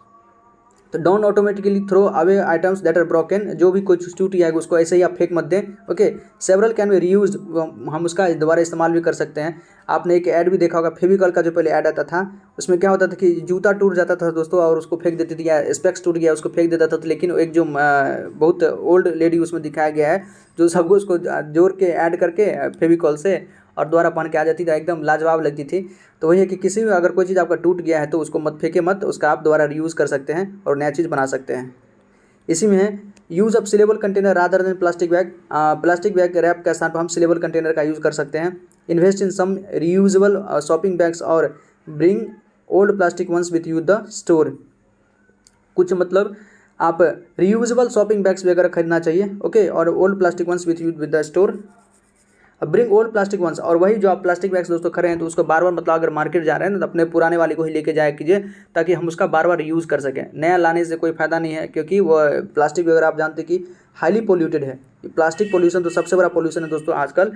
तो don't automatically throw away items that are broken, जो भी कुछ टूट जाएगा उसको ऐसे ही आप फेंक मत दें। Okay, several can be reuse, हम उसका दोबारा इस्तेमाल भी कर सकते हैं। आपने एक ऐड भी देखा होगा, फेविकॉल का जो पहले ऐड आता था उसमें क्या होता था कि जूता टूट जाता था दोस्तों और उसको फेंक देती थी, या स्पेक्स टूट गया उसको फेंक देता था, लेकिन एक जो बहुत ओल्ड लेडी उसमें दिखाया गया है जो सबको उसको जोड़ के ऐड करके फेविकॉल से और दोबारा पहन के आ जाती थी, एकदम लाजवाब लगती थी। तो वही है कि किसी भी अगर कोई चीज़ आपका टूट गया है तो उसको मत फेंके मत, उसका आप दोबारा रीयूज़ कर सकते हैं और नया चीज़ बना सकते हैं। इसी में है use of sealable container rather than plastic bag, plastic bag wrap के स्थान पर हम सिलेबल कंटेनर का यूज़ कर सकते हैं। Invest in some reusable shopping bags और bring old plastic ones with you the store, कुछ मतलब आप रीयूजेबल शॉपिंग बैग्स वगैरह खरीदना चाहिए। ओके, और old plastic ones with you with the store, bring old plastic ones, और वही जो आप प्लास्टिक बैग्स दोस्तों खरीदे हैं तो उसको बार बार मतलब अगर मार्केट जा रहे हैं ना तो अपने पुराने वाले को ही लेके जाया कीजिए ताकि हम उसका बार बार यूज़ कर सकें। नया लाने से कोई फ़ायदा नहीं है क्योंकि वो प्लास्टिक वगैरह आप जानते हैं कि हाईली पोल्यूटेड है। प्लास्टिक पोल्यूशन तो सबसे बड़ा पोल्यूशन है दोस्तों आजकल।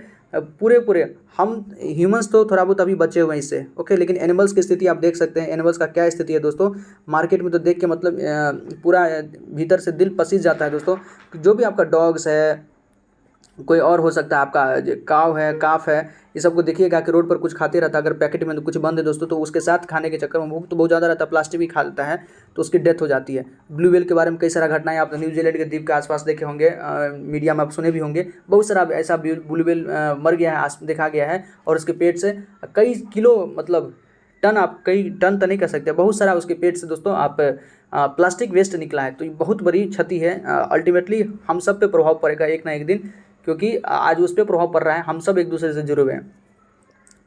पूरे हम ह्यूमंस तो थोड़ा बहुत अभी बचे हुए हैं इससे, ओके, लेकिन एनिमल्स की स्थिति आप देख सकते हैं। एनिमल्स का क्या स्थिति है दोस्तों मार्केट में, तो देख के मतलब पूरा भीतर से दिल पसीज जाता है दोस्तों। जो भी आपका डॉग्स है, कोई और हो सकता है, आपका काव है, काफ है, ये सबको देखिएगा कि रोड पर कुछ खाते रहता है, अगर पैकेट में तो कुछ बंद है दोस्तों, तो उसके साथ खाने के चक्कर में भूख तो बहुत ज़्यादा रहता है, प्लास्टिक भी खा लेता है तो उसकी डेथ हो जाती है। ब्लू व्हेल के बारे में कई सारा घटनाएं आप न्यूजीलैंड के द्वीप के आसपास देखे होंगे, मीडिया में आप सुने भी होंगे, बहुत सारा ऐसा ब्लू व्हेल मर गया है, देखा गया है, और उसके पेट से कई किलो, मतलब टन, आप कई टन तो नहीं कर सकते, बहुत सारा उसके पेट से दोस्तों आप प्लास्टिक वेस्ट निकला है। तो ये बहुत बड़ी क्षति है, अल्टीमेटली हम सब पे प्रभाव पड़ेगा एक ना एक दिन, क्योंकि आज उस पर प्रभाव पड़ रहा है, हम सब एक दूसरे से जुड़े हुए हैं।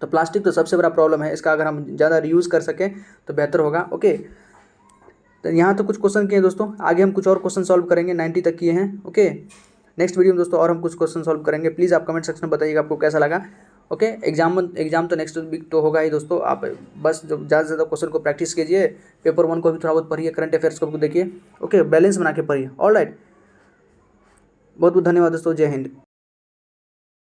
तो प्लास्टिक तो सबसे बड़ा प्रॉब्लम है, इसका अगर हम ज़्यादा रीयूज़ कर सकें तो बेहतर होगा। ओके, तो यहाँ तो कुछ क्वेश्चन किए दोस्तों, आगे हम कुछ और क्वेश्चन सॉल्व करेंगे, 90 तक किए हैं। ओके, नेक्स्ट वीडियो में दोस्तों और हम कुछ क्वेश्चन सॉल्व करेंगे, प्लीज़ आप कमेंट सेक्शन में बताइएगा आपको कैसा लगा। ओके, एग्जाम तो नेक्स्ट वीक तो होगा ही दोस्तों, आप बस जब ज़्यादा से ज़्यादा क्वेश्चन को प्रैक्टिस कीजिए, पेपर 1 को भी थोड़ा बहुत पढ़िए, करंट अफेयर्स को भी देखिए। ओके, बैलेंस बना के पढ़िए। ऑलराइट, बहुत बहुत धन्यवाद दोस्तों, जय हिंद।